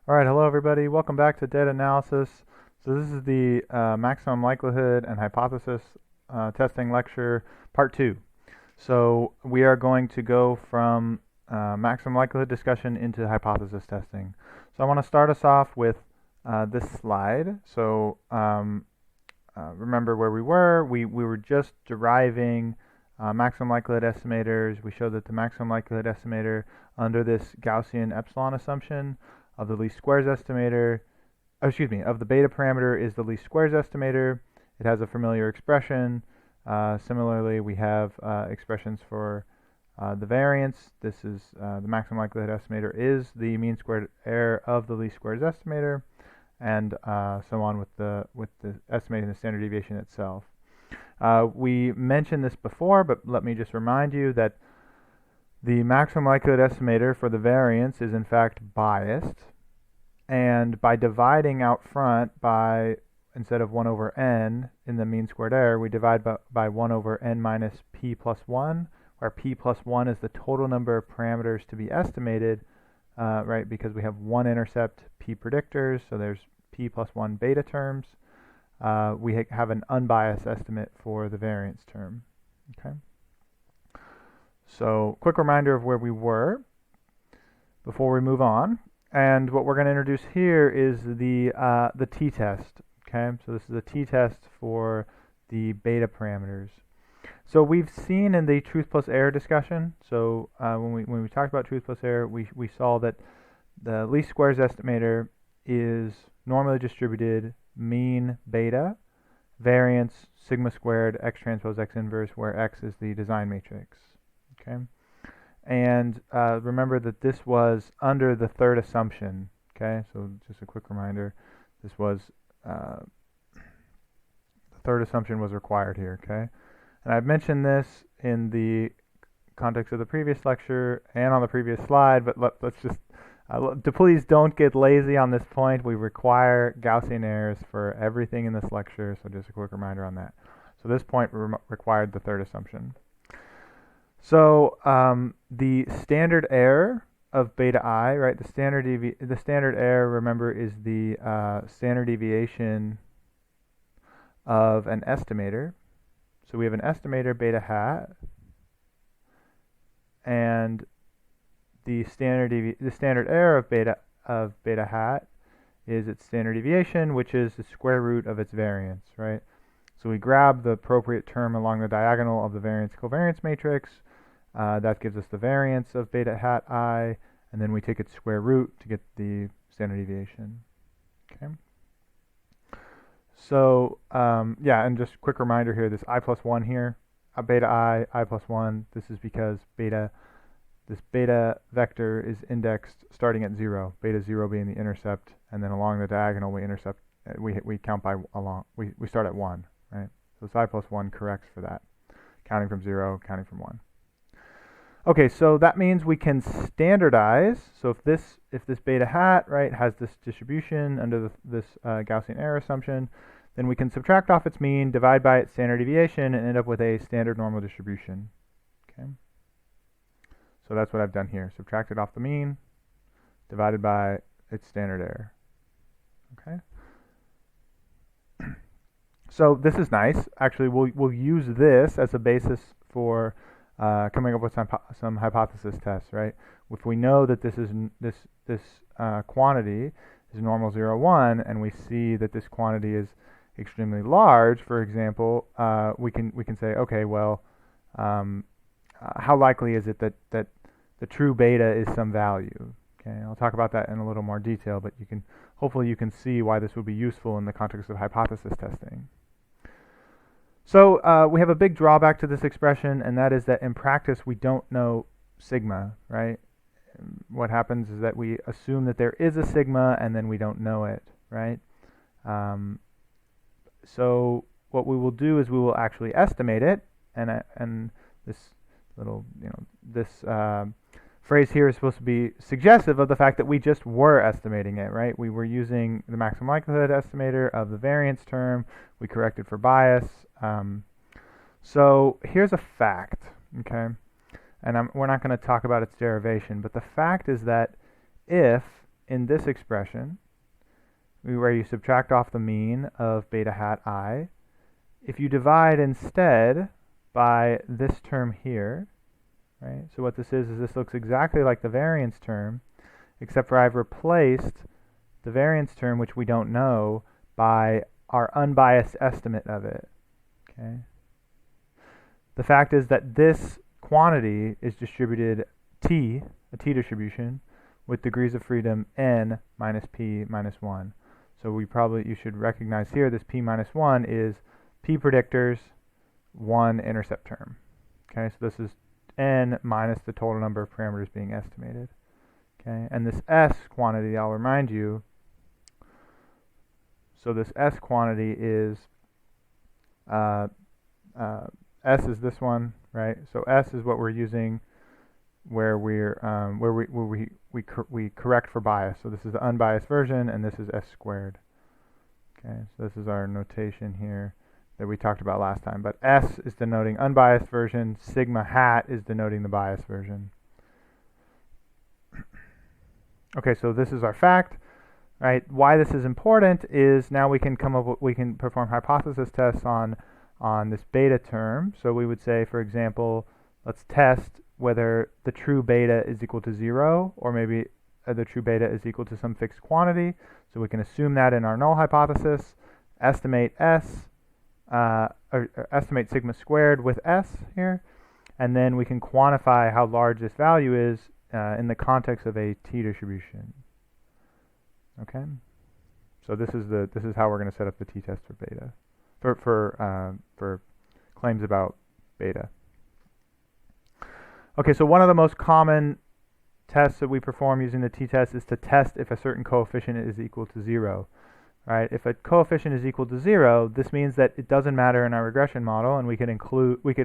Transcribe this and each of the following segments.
All right, hello everybody. Welcome back to data analysis. So this is the maximum likelihood and hypothesis testing lecture part 2. So we are going to go from maximum likelihood discussion into hypothesis testing. So I want to start us off with this slide. So remember where we were. We were just deriving maximum likelihood estimators. We showed that the maximum likelihood estimator under this Gaussian epsilon assumption of the least squares estimator, of the beta parameter is the least squares estimator. It has a familiar expression. Similarly, we have expressions for the variance. This is the maximum likelihood estimator is the mean squared error of the least squares estimator, and so on with the estimating the standard deviation itself. We mentioned this before, but let me just remind you that the maximum likelihood estimator for the variance is in fact biased, and by dividing out front by, instead of 1 over n in the mean squared error, we divide by 1 over n minus p plus 1, where p plus 1 is the total number of parameters to be estimated, right, because we have one intercept p predictors, so there's p plus 1 beta terms. We have an unbiased estimate for the variance term. Okay. So quick reminder of where we were before we move on. And what we're going to introduce here is the t-test. Okay, so this is a t-test for the beta parameters. So we've seen in the truth plus error discussion, so when we talked about truth plus error, we saw that the least squares estimator is normally distributed mean beta, variance sigma squared x transpose x inverse, where x is the design matrix. Okay, and remember that this was under the third assumption. Okay, so just a quick reminder, this was the third assumption was required here. Okay, and I've mentioned this in the context of the previous lecture and on the previous slide, but let's just please don't get lazy on this point. We require Gaussian errors for everything in this lecture, so just a quick reminder on that. So this point required the third assumption. So the standard error of beta I, right? The standard error, remember, is the standard deviation of an estimator. So we have an estimator beta hat, and the standard error of beta hat is its standard deviation, which is the square root of its variance, right? So we grab the appropriate term along the diagonal of the variance covariance matrix. That gives us the variance of beta hat I, and then we take its square root to get the standard deviation. Okay. So yeah, and just quick reminder here, this I plus 1 here, beta I plus 1, this is because this beta vector is indexed starting at 0, beta 0 being the intercept, and then along the diagonal we count by we start at 1, right? So this I plus 1 corrects for that, counting from 0, counting from 1. Okay, so that means we can standardize. So if this beta hat, right, has this distribution under this Gaussian error assumption, then we can subtract off its mean, divide by its standard deviation, and end up with a standard normal distribution. Okay. So that's what I've done here. Subtracted off the mean, divided by its standard error. Okay. So this is nice. Actually, we'll use this as a basis for coming up with some hypothesis tests, right? If we know that this quantity is normal 0, 1, and we see that this quantity is extremely large, for example, we can say, okay, well, how likely is it that the true beta is some value? Okay, I'll talk about that in a little more detail, but hopefully you can see why this would be useful in the context of hypothesis testing. So we have a big drawback to this expression, and that is that in practice we don't know sigma, right? What happens is that we assume that there is a sigma, and then we don't know it, right? So what we will do is we will actually estimate it, and this little, this phrase here is supposed to be suggestive of the fact that we just were estimating it, right? We were using the maximum likelihood estimator of the variance term. We corrected for bias. So here's a fact, okay? And we're not going to talk about its derivation, but the fact is that if in this expression, where you subtract off the mean of beta hat I, if you divide instead by this term here, right? So what this is this looks exactly like the variance term, except for I've replaced the variance term, which we don't know, by our unbiased estimate of it, okay? The fact is that this quantity is distributed t, a t distribution, with degrees of freedom n minus p minus 1. So you should recognize here this p minus 1 is p predictors, 1 intercept term. Okay, so this is n minus the total number of parameters being estimated. Okay, and this s quantity, I'll remind you, so this s quantity is, s is this one, right? So s is what we're using where we correct for bias. So this is the unbiased version, and this is s squared. Okay, so this is our notation here that we talked about last time. But s is denoting unbiased version, sigma hat is denoting the biased version. Okay, so this is our fact, right? Why this is important is now we can perform hypothesis tests on this beta term. So we would say, for example, let's test whether the true beta is equal to 0, or maybe the true beta is equal to some fixed quantity. So we can assume that in our null hypothesis, estimate s, or estimate sigma squared with s here, and then we can quantify how large this value is in the context of a t distribution. Okay, so this is how we're going to set up the t-test for beta, for claims about beta. Okay, so one of the most common tests that we perform using the t-test is to test if a certain coefficient is equal to 0. Right? If a coefficient is equal to 0, this means that it doesn't matter in our regression model, and we could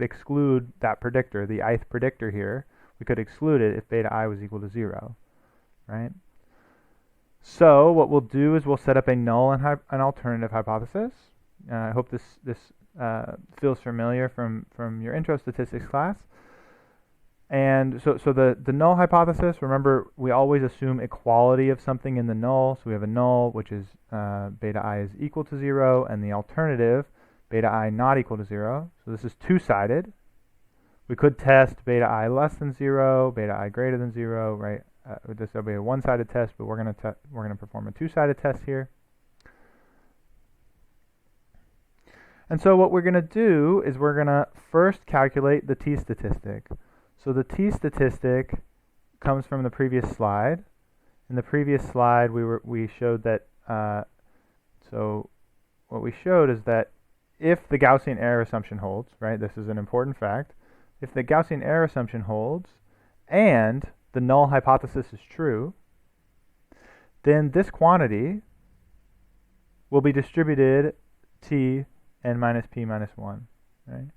exclude that predictor, the ith predictor here. We could exclude it if beta I was equal to 0, right? So what we'll do is we'll set up a null and an alternative hypothesis. I hope this feels familiar from your intro statistics class. And so the null hypothesis, remember, we always assume equality of something in the null. So we have a null, which is beta I is equal to 0, and the alternative, beta I not equal to 0. So this is two-sided. We could test beta I less than 0, beta I greater than 0, right? This will be a one-sided test, but we're gonna perform a two-sided test here. And so what we're gonna do is we're gonna first calculate the t-statistic. So the t-statistic comes from the previous slide. In the previous slide, we showed that. So what we showed is that if the Gaussian error assumption holds, right? This is an important fact. If the Gaussian error assumption holds, and the null hypothesis is true, then this quantity will be distributed t n minus p minus 1, right?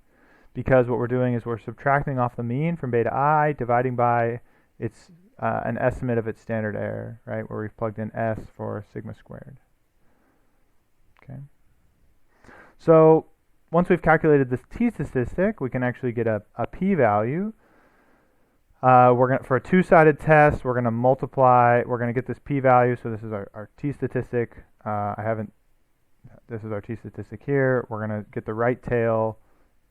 Because what we're doing is we're subtracting off the mean from beta I, dividing by its an estimate of its standard error, right, where we've plugged in s for sigma squared. Okay. So once we've calculated this t-statistic, we can actually get a p-value. For a two-sided test, we're going to multiply. We're going to get this p-value. So this is our t-statistic. This is our t-statistic here. We're going to get the right tail.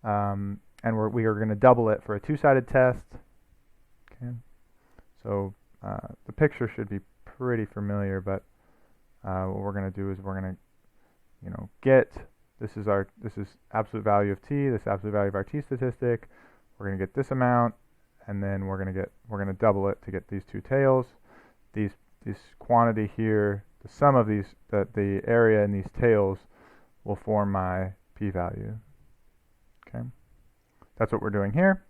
And we are going to double it for a two-sided test. Okay, so the picture should be pretty familiar, but what we're going to do is we're going to, get this is absolute value of t, this absolute value of our t-statistic. We're going to get this amount, and then we're going to double it to get these two tails. This quantity here, the sum of these, the area in these tails, will form my p-value. Okay, that's what we're doing here.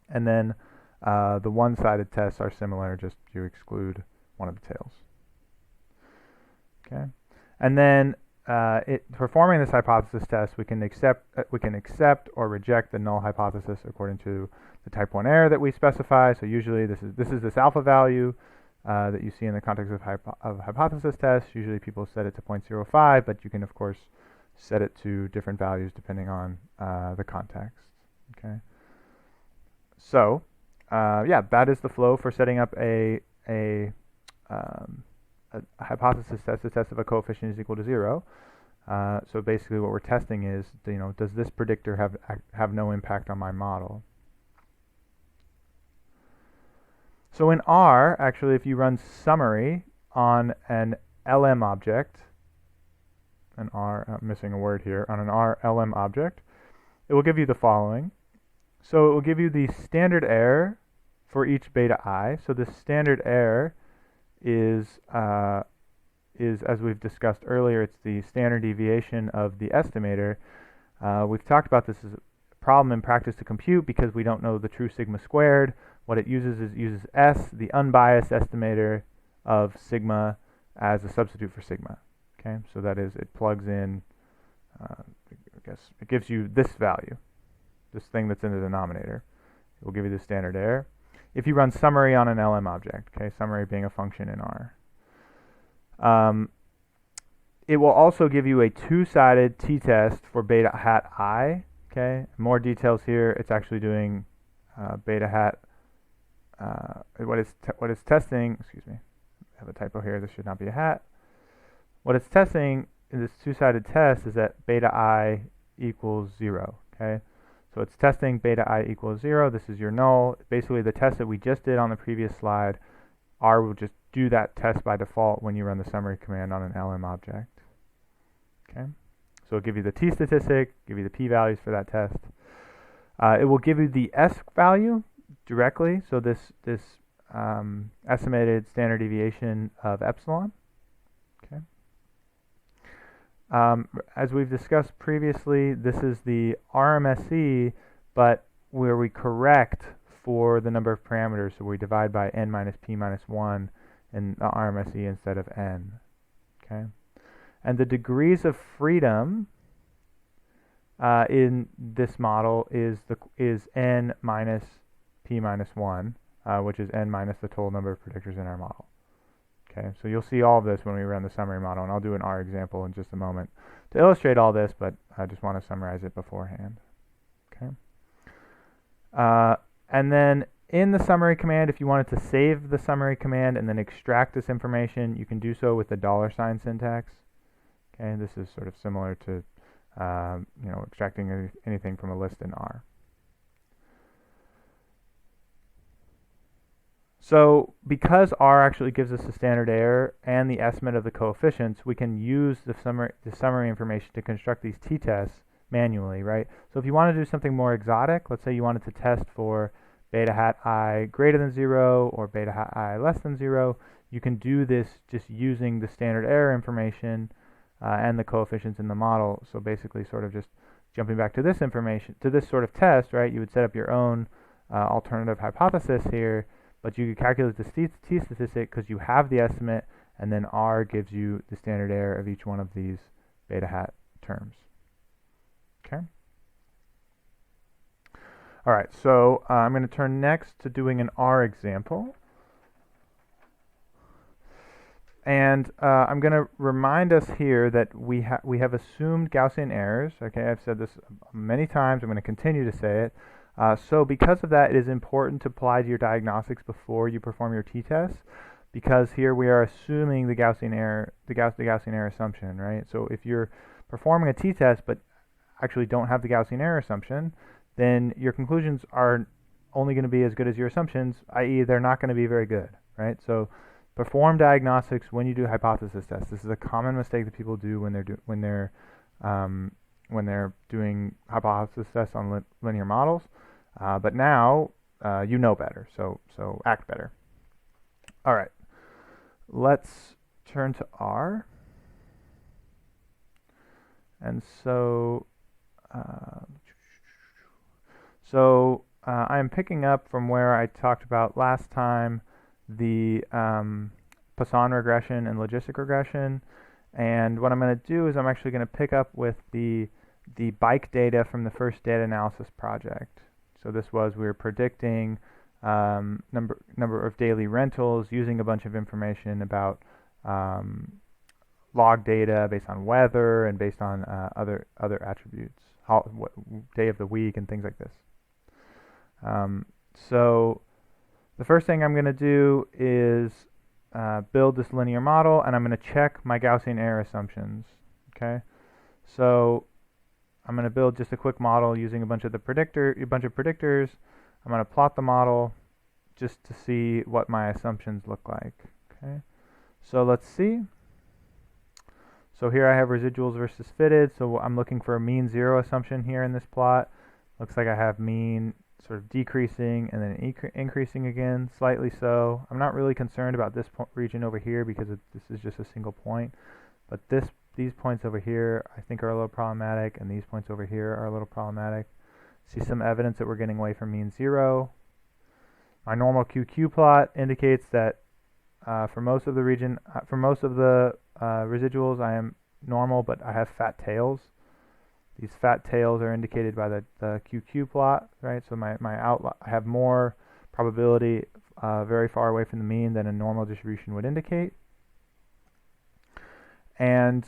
And then the one-sided tests are similar, just you exclude one of the tails. Okay, and then performing this hypothesis test, we can accept or reject the null hypothesis according to the type 1 error that we specify. So usually this is this alpha value that you see in the context of hypothesis tests. Usually people set it to 0.05, but you can of course set it to different values depending on the context. Okay. So yeah, that is the flow for setting up a hypothesis test, the test if a coefficient is equal to 0. So basically what we're testing is, does this predictor have no impact on my model? So in R, actually, if you run summary on an LM object, I'm missing a word here, on an RLM object, it will give you the following. So it will give you the standard error for each beta I. So the standard error is, as we've discussed earlier, it's the standard deviation of the estimator. We've talked about this as a problem in practice to compute because we don't know the true sigma squared. What it uses S, the unbiased estimator of sigma, as a substitute for sigma. Okay, so that is, it plugs in, I guess, it gives you this value, this thing that's in the denominator. It will give you the standard error. If you run summary on an LM object, okay, summary being a function in R. It will also give you a two-sided t-test for beta hat I. Okay, more details here. It's actually doing beta hat. What it's testing. Excuse me, I have a typo here. This should not be a hat. What it's testing in this two-sided test is that beta I equals 0. Okay, so it's testing beta I equals 0. This is your null. Basically, the test that we just did on the previous slide, R will just do that test by default when you run the summary command on an LM object. Okay, so it'll give you the t statistic, give you the p-values for that test. It will give you the S value directly, so this estimated standard deviation of epsilon. Okay. As we've discussed previously, this is the RMSE, but where we correct for the number of parameters, so we divide by n minus p minus 1 in the RMSE instead of n. Okay, and the degrees of freedom in this model is n minus p minus 1, which is n minus the total number of predictors in our model. Okay, so you'll see all of this when we run the summary model, and I'll do an R example in just a moment to illustrate all this, but I just want to summarize it beforehand. Okay, and then in the summary command, if you wanted to save the summary command and then extract this information, you can do so with the $sign syntax. Okay, this is sort of similar to extracting anything from a list in R. So because R actually gives us the standard error and the estimate of the coefficients, we can use the summary information to construct these t-tests manually, right? So if you want to do something more exotic, let's say you wanted to test for beta hat I greater than 0 or beta hat I less than 0, you can do this just using the standard error information and the coefficients in the model. So basically sort of just jumping back to this information, to this sort of test, right? You would set up your own alternative hypothesis here, but you could calculate the t statistic because you have the estimate, and then R gives you the standard error of each one of these beta hat terms. Okay. All right, so I'm going to turn next to doing an R example. And I'm going to remind us here that we have assumed Gaussian errors. Okay, I've said this many times. I'm going to continue to say it. So because of that, it is important to apply to your diagnostics before you perform your t-test, because here we are assuming the Gaussian error, the Gaussian error assumption, right? So if you're performing a t-test but actually don't have the Gaussian error assumption, then your conclusions are only going to be as good as your assumptions, i.e. they're not going to be very good, right? So perform diagnostics when you do hypothesis tests. This is a common mistake that people do when they're doing hypothesis tests on linear models. But now you know better, so act better. All right, let's turn to R. And so I'm picking up from where I talked about last time the Poisson regression and logistic regression. And what I'm going to do is I'm actually going to pick up with the bike data from the first data analysis project. So this was, we were predicting number of daily rentals using a bunch of information about log data based on weather and based on other attributes, what day of the week and things like this. So the first thing I'm going to do is build this linear model, and I'm going to check my Gaussian error assumptions. Okay, so I'm going to build just a quick model using a bunch of predictors. I'm going to plot the model just to see what my assumptions look like. Okay, so let's see. So here I have residuals versus fitted. So I'm looking for a mean zero assumption here in this plot. Looks like I have mean sort of decreasing and then increasing again, slightly so. I'm not really concerned about this region over here because this is just a single point. But these points over here I think are a little problematic, and these points over here are a little problematic. See some evidence that we're getting away from mean zero. My normal QQ plot indicates that for most of the residuals I am normal, but I have fat tails. These fat tails are indicated by the QQ plot, right? So my outlier, I have more probability very far away from the mean than a normal distribution would indicate. And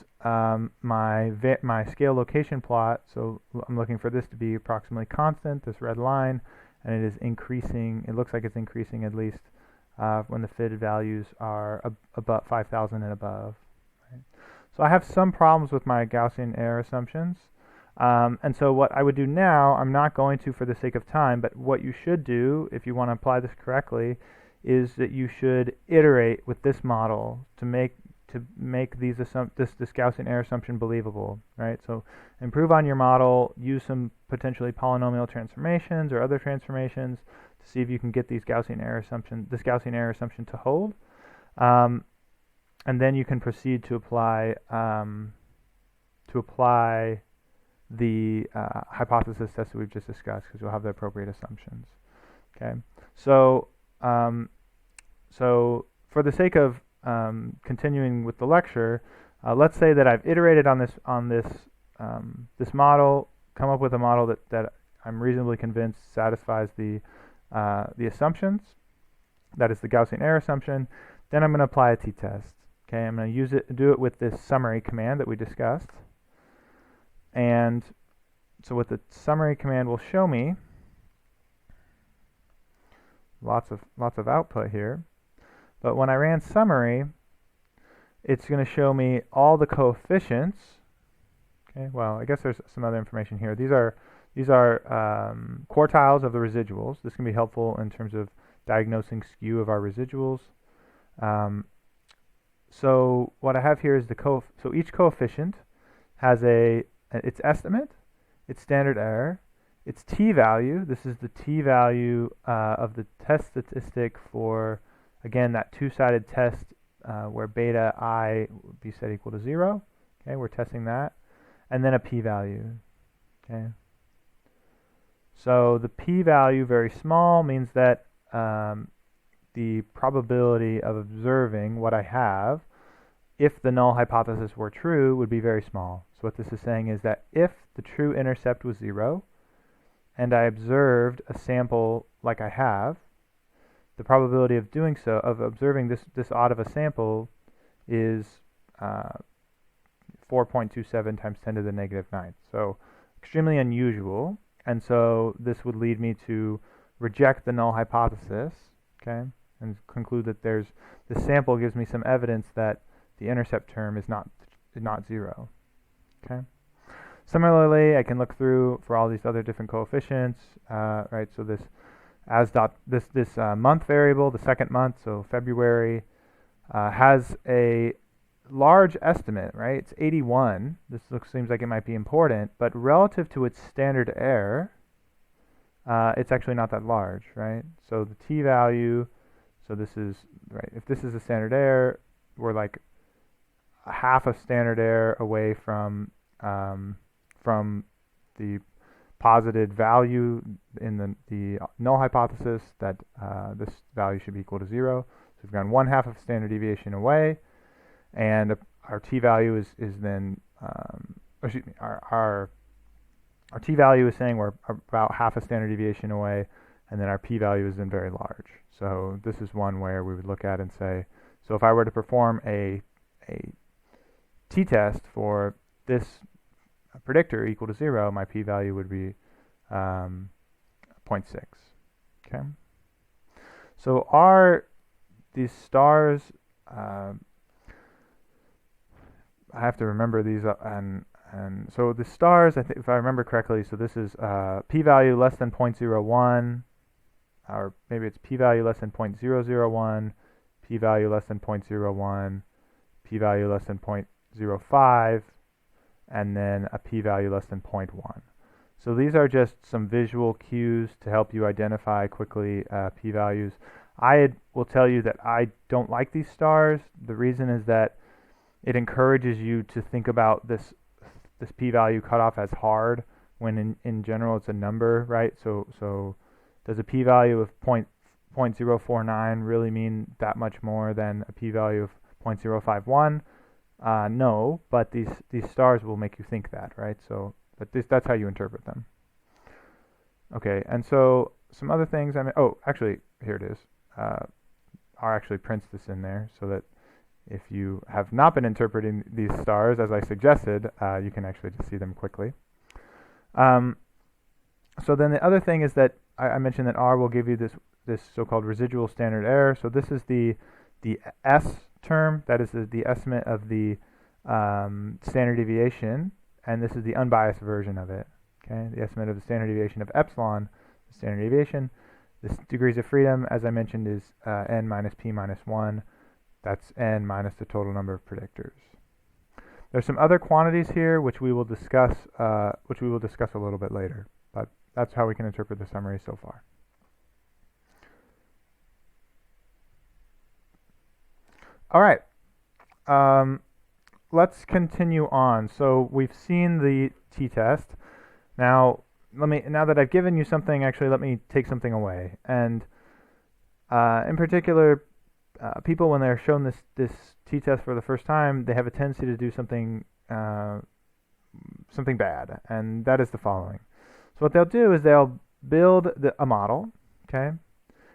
my scale location plot, so I'm looking for this to be approximately constant, this red line, and it is increasing. It looks like it's increasing at least when the fitted values are above 5,000 and above. Right? So I have some problems with my Gaussian error assumptions. And so what I would do now, I'm not going to for the sake of time, but what you should do if you want to apply this correctly is that you should iterate with this model to make this Gaussian error assumption believable, right? So improve on your model, use some potentially polynomial transformations or other transformations to see if you can get this Gaussian error assumption to hold. And then you can proceed to apply the hypothesis test that we've just discussed, because you'll have the appropriate assumptions. Okay, so so for the sake of continuing with the lecture, let's say that I've iterated on this model, come up with a model that I'm reasonably convinced satisfies the assumptions. That is the Gaussian error assumption. Then I'm going to apply a t-test. Okay, I'm going to do it with this summary command that we discussed. And so what the summary command will show me, lots of output here. But when I ran summary, it's going to show me all the coefficients. Okay, well, I guess there's some other information here. These are quartiles of the residuals. This can be helpful in terms of diagnosing skew of our residuals. So what I have here is so each coefficient has its estimate, its standard error, its t-value. This is the t-value of the test statistic for, again, that two-sided test where beta I would be set equal to 0. Okay, we're testing that. And then a p-value. Okay. So the p-value, very small, means that the probability of observing what I have, if the null hypothesis were true, would be very small. So what this is saying is that if the true intercept was 0, and I observed a sample like I have, the probability of doing so, of observing this odd of a sample, is 4.27 times 10 to the negative 9. So extremely unusual, and so this would lead me to reject the null hypothesis, okay, and conclude that this sample gives me some evidence that the intercept term is not 0. Okay. Similarly, I can look through for all these other different coefficients, right? So this month variable, the second month, so February, has a large estimate, right? It's 81. This seems like it might be important, but relative to its standard error, it's actually not that large, right? So the t-value, so this is, right, if this is a standard error, we're like a half a standard error away from the posited value in the null hypothesis that this value should be equal to 0. So we've gone 1/2 of standard deviation away, and our t-value is then, excuse me, our t-value is saying we're about half a standard deviation away, and then our p-value is then very large. So this is one where we would look at and say, so if I were to perform a t-test for this predictor equal to 0, my p-value would be 0.6. Okay. So are these stars I have to remember these, and so the stars, I think if I remember correctly, so this is p-value less than 0.01, or maybe it's p-value less than 0.001, p-value less than 0.01, p-value less than 0.05, and then a p-value less than 0.1. So these are just some visual cues to help you identify quickly p-values. I will tell you that I don't like these stars. The reason is that it encourages you to think about this p-value cutoff as hard, when in general it's a number, right? So does a p-value of 0.049 really mean that much more than a p-value of 0.051? No, but these stars will make you think that, right? So, but that's how you interpret them. Okay, and so some other things. Oh, actually, here it is. R actually prints this in there so that if you have not been interpreting these stars as I suggested, you can actually just see them quickly. So then the other thing is that I mentioned that R will give you this so-called residual standard error. So this is the S term, that is the estimate of the standard deviation, and this is the unbiased version of it. Okay, the estimate of the standard deviation of epsilon, the standard deviation. The degrees of freedom, as I mentioned, is n minus p minus 1. That's n minus the total number of predictors. There's some other quantities here which we will discuss a little bit later, but that's how we can interpret the summary so far. All right, let's continue on. So we've seen the t-test. Now that I've given you something, actually let me take something away. And in particular, people, when they're shown this t-test for the first time, they have a tendency to do something bad, and that is the following. So what they'll do is they'll build a model, okay,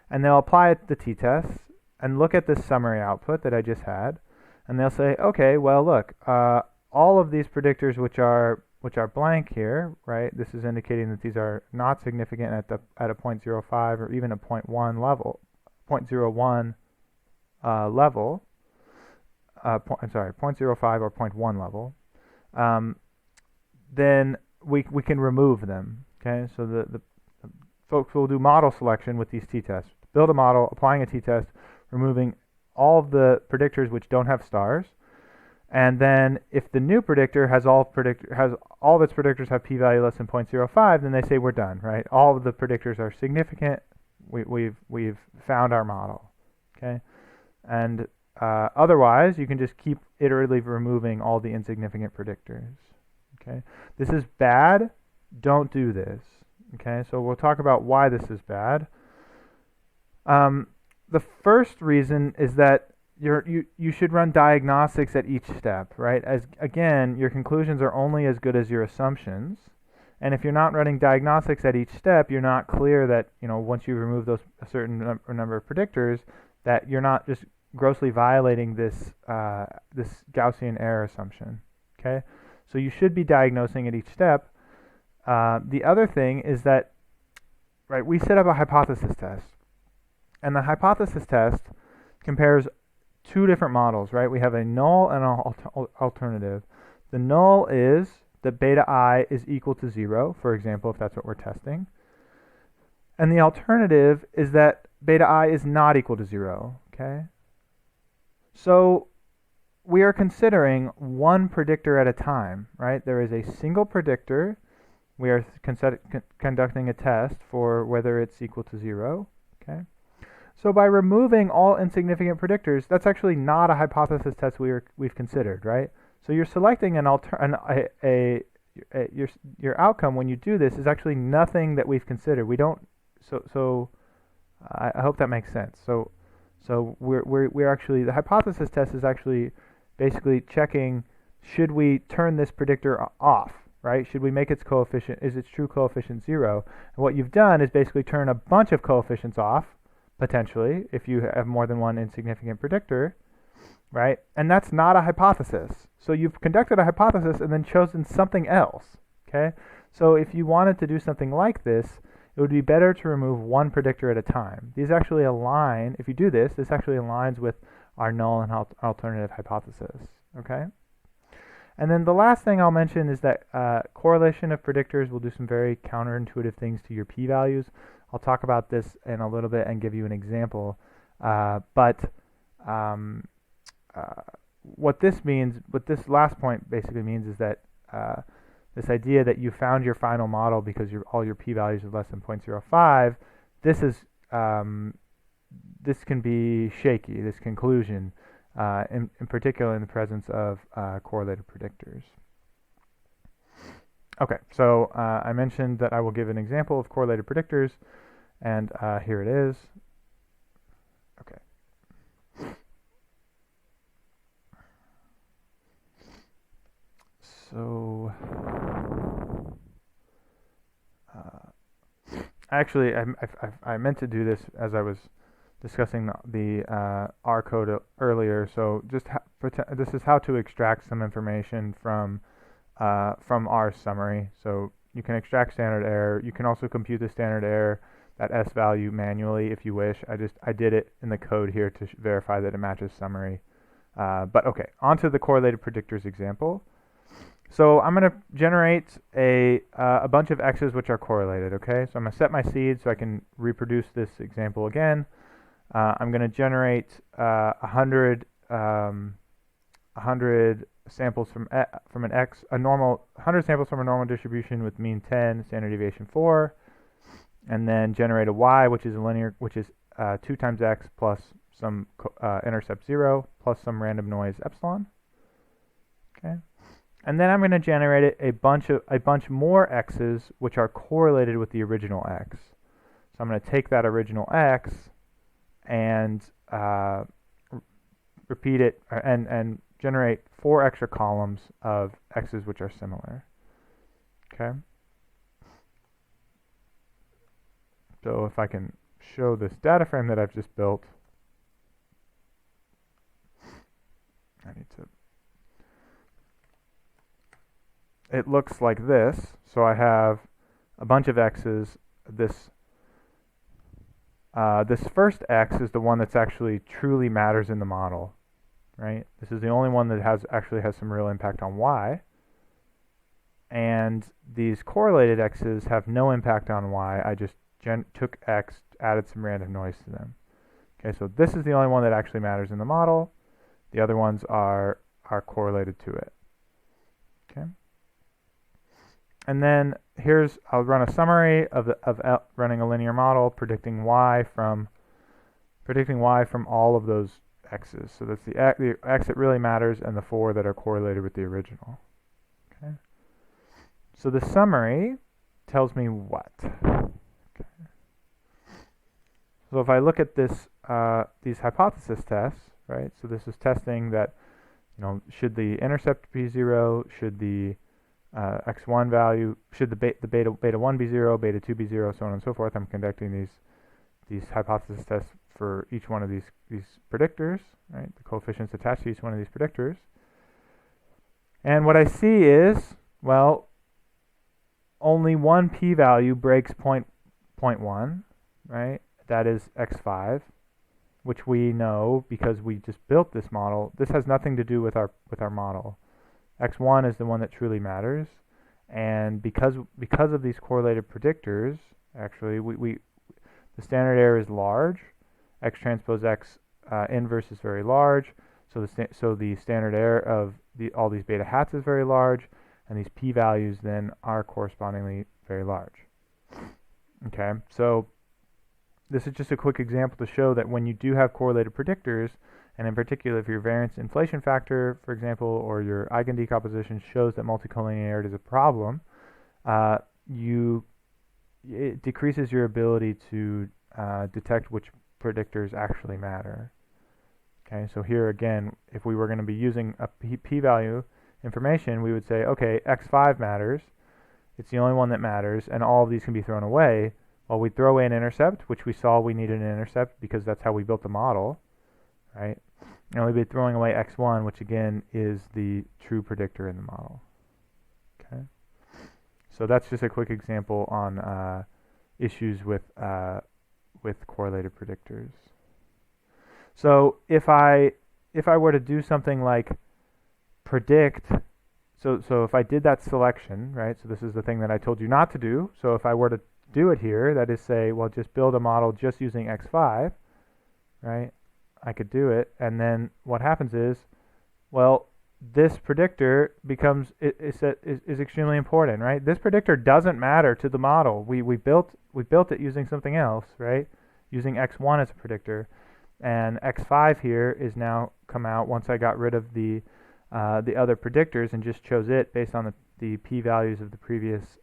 and they'll apply the t-test and look at this summary output that I just had, and they'll say, okay, well look, all of these predictors which are blank here, right? This is indicating that these are not significant at a 0.05 or even a 0.1 level, 0.01 level. 0.05 or 0.1 level. Then we can remove them. Okay, so the folks will do model selection with these t-tests. Build a model, applying a t-test, removing all of the predictors which don't have stars. And then if the new predictor has all of its predictors have p-value less than 0.05, then they say we're done, right? All of the predictors are significant. We've found our model, okay? And otherwise, you can just keep iteratively removing all the insignificant predictors, okay? This is bad. Don't do this, okay? So we'll talk about why this is bad. The first reason is that you should run diagnostics at each step, right? As again, your conclusions are only as good as your assumptions, and if you're not running diagnostics at each step, you're not clear that once you remove a certain number of predictors, that you're not just grossly violating this Gaussian error assumption. Okay, so you should be diagnosing at each step. The other thing is that, right, we set up a hypothesis test, and the hypothesis test compares two different models, right? We have a null and an alternative. The null is that beta I is equal to 0, for example, if that's what we're testing. And the alternative is that beta I is not equal to 0, okay? So we are considering one predictor at a time, right? There is a single predictor. We are conducting a test for whether it's equal to 0, okay? So by removing all insignificant predictors, that's actually not a hypothesis test we've considered, right? So you're selecting your outcome when you do this is actually nothing that we've considered. We don't. So I hope that makes sense. So we're actually, the hypothesis test is actually basically checking, should we turn this predictor off, right? Should we make its coefficient, is its true coefficient 0? And what you've done is basically turn a bunch of coefficients off, potentially, if you have more than one insignificant predictor, right? And that's not a hypothesis. So you've conducted a hypothesis and then chosen something else, okay? So if you wanted to do something like this, it would be better to remove one predictor at a time. These actually align, if you do this, this actually aligns with our null and alternative hypothesis. Okay. And then the last thing I'll mention is that correlation of predictors will do some very counterintuitive things to your p-values. I'll talk about this in a little bit and give you an example. What this last point basically means is that this idea that you found your final model because all your p-values are less than 0.05, this can be shaky, this conclusion, in particular in the presence of correlated predictors. Okay, so I mentioned that I will give an example of correlated predictors, and here it is. Okay. So, actually, I meant to do this as I was discussing the R code earlier. So this is how to extract some information from R summary. So you can extract standard error. You can also compute the standard error, that S value, manually if you wish. I did it in the code here to verify that it matches summary. But okay, onto the correlated predictors example. So I'm going to generate a bunch of x's which are correlated. Okay, so I'm going to set my seed so I can reproduce this example again. I'm going to generate 100 samples from an x, 100 samples from a normal distribution with mean 10, standard deviation 4, and then generate a y, which is a linear, which is 2 times x plus some intercept 0 plus some random noise epsilon. Okay, and then I'm going to generate a bunch more x's which are correlated with the original x. So I'm going to take that original x and repeat it and generate 4 extra columns of x's which are similar. Okay. So if I can show this data frame that I've just built, it looks like this. So I have a bunch of x's. This first x is the one that's actually truly matters in the model, right? This is the only one that actually has some real impact on y. And these correlated x's have no impact on y. I just took x, added some random noise to them. Okay, so this is the only one that actually matters in the model. The other ones are correlated to it. Okay. And then I'll run a summary of running a linear model predicting y from all of those x's. So that's the x that really matters and the 4 that are correlated with the original. Okay. So the summary tells me what? Okay. So if I look at these hypothesis tests, right? So this is testing that, should the intercept be 0? Should the x1 value, should the beta 1 be 0, beta 2 be 0, so on and so forth. I'm conducting these hypothesis tests for each one of these predictors, right? The coefficients attached to each one of these predictors. And what I see is, well, only one p-value breaks 0.1, right? That is x5, which we know because we just built this model. This has nothing to do with our model. X1 is the one that truly matters, and because of these correlated predictors, actually, the standard error is large. X transpose X inverse is very large, so the standard error of all these beta hats is very large, and these p-values then are correspondingly very large. Okay, so this is just a quick example to show that when you do have correlated predictors, and in particular, if your variance inflation factor, for example, or your eigendecomposition shows that multicollinearity is a problem, it decreases your ability to detect which predictors actually matter. Okay, so here again, if we were going to be using a p-value information, we would say, okay, x5 matters. It's the only one that matters, and all of these can be thrown away. Well, we throw away an intercept, which we saw we needed an intercept because that's how we built the model, right? And we'd be throwing away x1, which again is the true predictor in the model. Okay, so that's just a quick example on issues with correlated predictors. So if I if I were to do something like predict, so if I did that selection, right, so this is the thing that I told you not to do. So if I were to do it here, that is say, well, just build a model just using x5, right, I could do it. And then what happens is, well, this predictor becomes is extremely important, right? This predictor doesn't matter to the model. We built it using something else, right? Using x1 as a predictor, and x5 here is now come out once I got rid of the other predictors and just chose it based on the p-values of the previous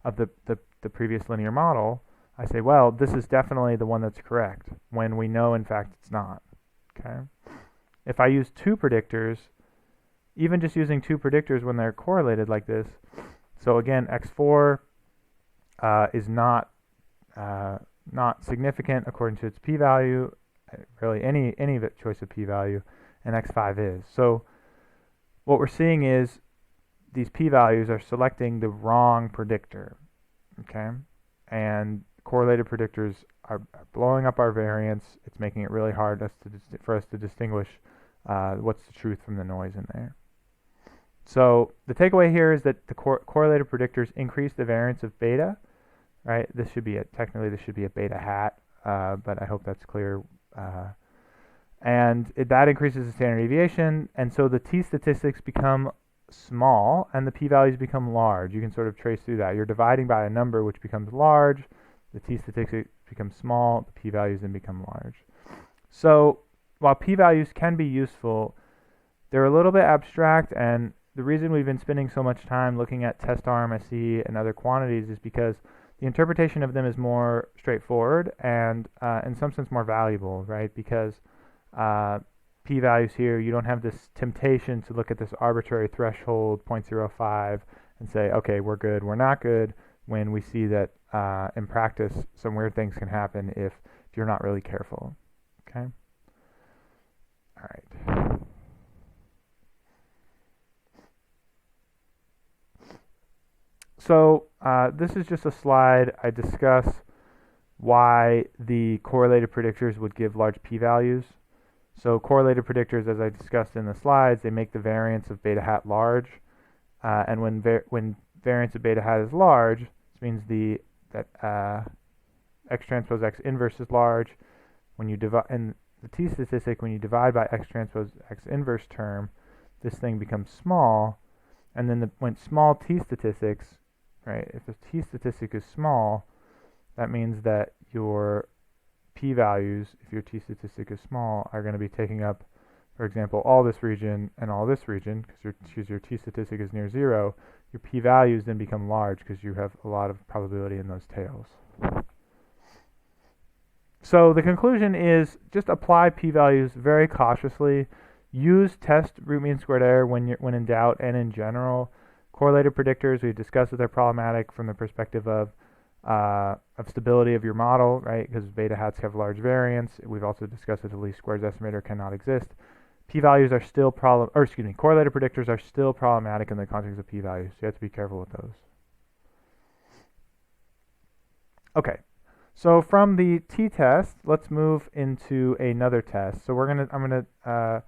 the previous linear model. I say, well, this is definitely the one that's correct when we know in fact it's not. Okay. If I use two predictors, even just using two predictors when they're correlated like this, so again, x4 is not significant according to its p-value, really any choice of p-value, and x5 is. So what we're seeing is these p-values are selecting the wrong predictor, okay? And correlated predictors are blowing up our variance. It's making it really hard for us to distinguish what's the truth from the noise in there. So the takeaway here is that the correlated predictors increase the variance of beta, right? Technically this should be a beta hat, but I hope that's clear. And that increases the standard deviation, and so the t-statistics become small and the p-values become large. You can sort of trace through that. You're dividing by a number which becomes large, the t-statistics become small, the p-values then become large. So while p-values can be useful, they're a little bit abstract, and the reason we've been spending so much time looking at test RMSE and other quantities is because the interpretation of them is more straightforward and in some sense more valuable, right? Because p-values here, you don't have this temptation to look at this arbitrary threshold 0.05 and say, okay, we're good, we're not good, when we see that in practice some weird things can happen if you're not really careful. Okay? All right. So this is just a slide. I discuss why the correlated predictors would give large p-values. So correlated predictors, as I discussed in the slides, they make the variance of beta hat large. And when variance of beta hat is large, this means that x transpose x inverse is large. When you divide, and the t-statistic, when you divide by x transpose x inverse term, this thing becomes small. And then when small t-statistics, right, if the t-statistic is small, that means that your p-values, if your t-statistic is small, are going to be taking up, for example, all this region and all this region, because your t-statistic is near 0. Your p-values then become large because you have a lot of probability in those tails. So the conclusion is just apply p-values very cautiously. Use test root mean squared error when in doubt, and in general. Correlated predictors, we discussed that they're problematic from the perspective of stability of your model, right? Because beta hats have large variance. We've also discussed that the least squares estimator cannot exist. P-values are still correlated predictors are still problematic in the context of p-values. So you have to be careful with those. Okay, so from the t-test, let's move into another test. So I'm gonna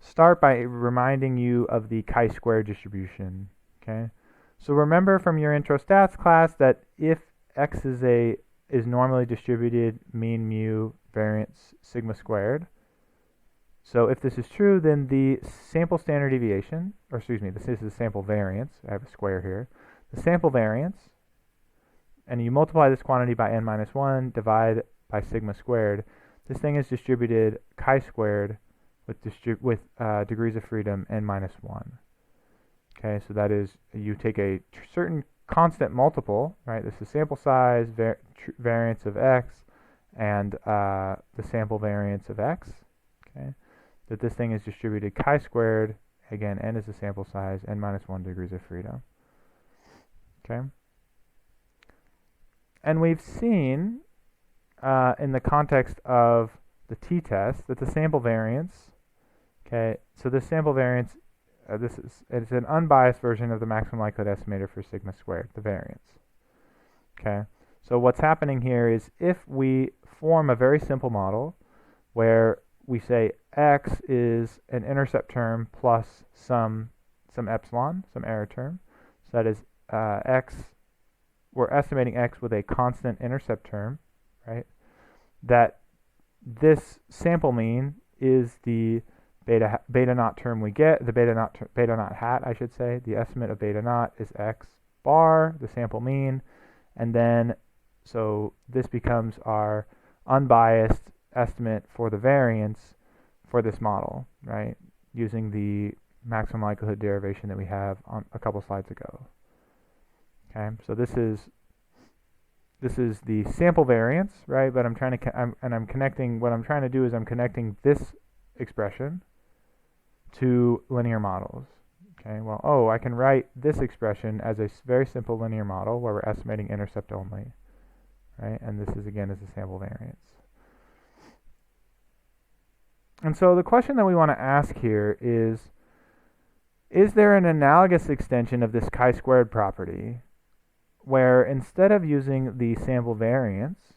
start by reminding you of the chi-square distribution. Okay, so remember from your intro stats class that if x is normally distributed mean mu variance sigma squared. So if this is true, then the sample standard deviation, or excuse me, this is the sample variance. I have a square here. The sample variance, and you multiply this quantity by n minus 1, divide by sigma squared. This thing is distributed chi-squared with degrees of freedom n minus 1. Okay, so that is, you take a certain constant multiple, right? This is sample size, variance of x, and the sample variance of x. Okay, that this thing is distributed chi-squared. Again, n is the sample size, n minus 1 degrees of freedom. Okay, and we've seen in the context of the t-test that the sample variance. Okay, so the sample variance. It's an unbiased version of the maximum likelihood estimator for sigma squared, the variance. Okay, so what's happening here is if we form a very simple model where we say x is an intercept term plus some epsilon, some error term. So that is x, we're estimating x with a constant intercept term, right? That this sample mean is the beta naught term we get, the beta naught hat, I should say. The estimate of beta naught is x bar, the sample mean, and then so this becomes our unbiased estimate for the variance for this model, right? Using the maximum likelihood derivation that we have on a couple slides ago. Okay, so this is the sample variance, right? But I'm trying to I'm connecting. What I'm trying to do is I'm connecting this expression to linear models. Okay, well, I can write this expression as a very simple linear model where we're estimating intercept only, right? And this is again is the sample variance. And so the question that we want to ask here is there an analogous extension of this chi-squared property where instead of using the sample variance,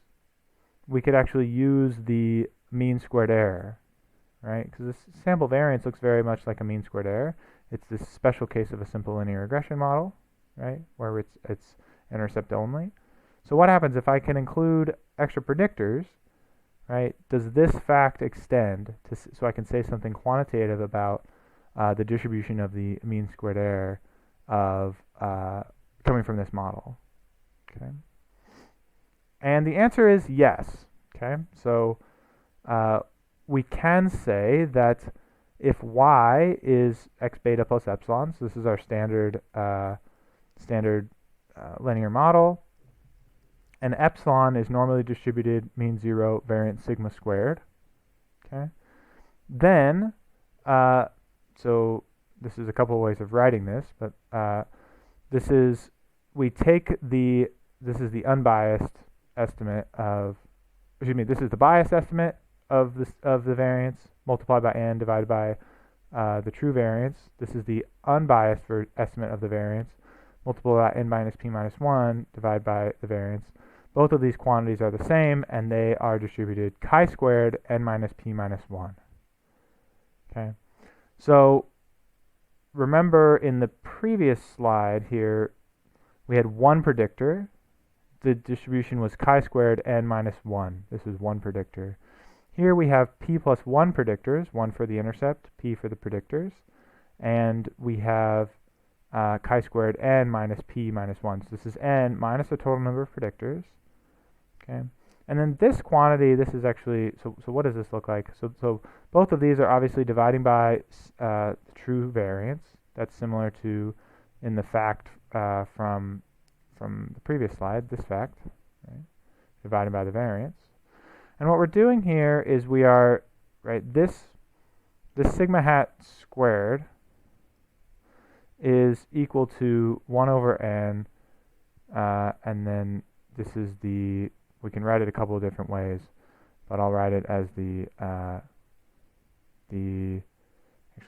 we could actually use the mean squared error, right? Because this sample variance looks very much like a mean squared error. It's this special case of a simple linear regression model, right, where it's intercept only. So what happens if I can include extra predictors, right? Does this fact extend to, so I can say something quantitative about the distribution of the mean squared error of coming from this model? Okay, and the answer is yes. Okay, so we can say that if y is x beta plus epsilon, so this is our standard linear model, and epsilon is normally distributed mean zero variance sigma squared. Okay, then so this is a couple of ways of writing this, but this is this is the unbiased estimate of, this is the biased estimate of the variance multiplied by n divided by the true variance. This is the unbiased estimate of the variance multiplied by n minus p minus 1 divided by the variance. Both of these quantities are the same, and they are distributed chi-squared n minus p minus 1. Okay, so remember in the previous slide here, we had one predictor. The distribution was chi-squared n minus 1. This is one predictor. Here we have p plus 1 predictors, 1 for the intercept, p for the predictors, and we have chi-squared n minus p minus 1. So this is n minus the total number of predictors. Okay, and then this quantity, this is actually, so what does this look like? So both of these are obviously dividing by true variance. That's similar to in the fact from the previous slide, this fact, right? Divided by the variance. And what we're doing here is we are, right, this sigma hat squared is equal to 1 over n, and then this is we can write it a couple of different ways, but I'll write it as actually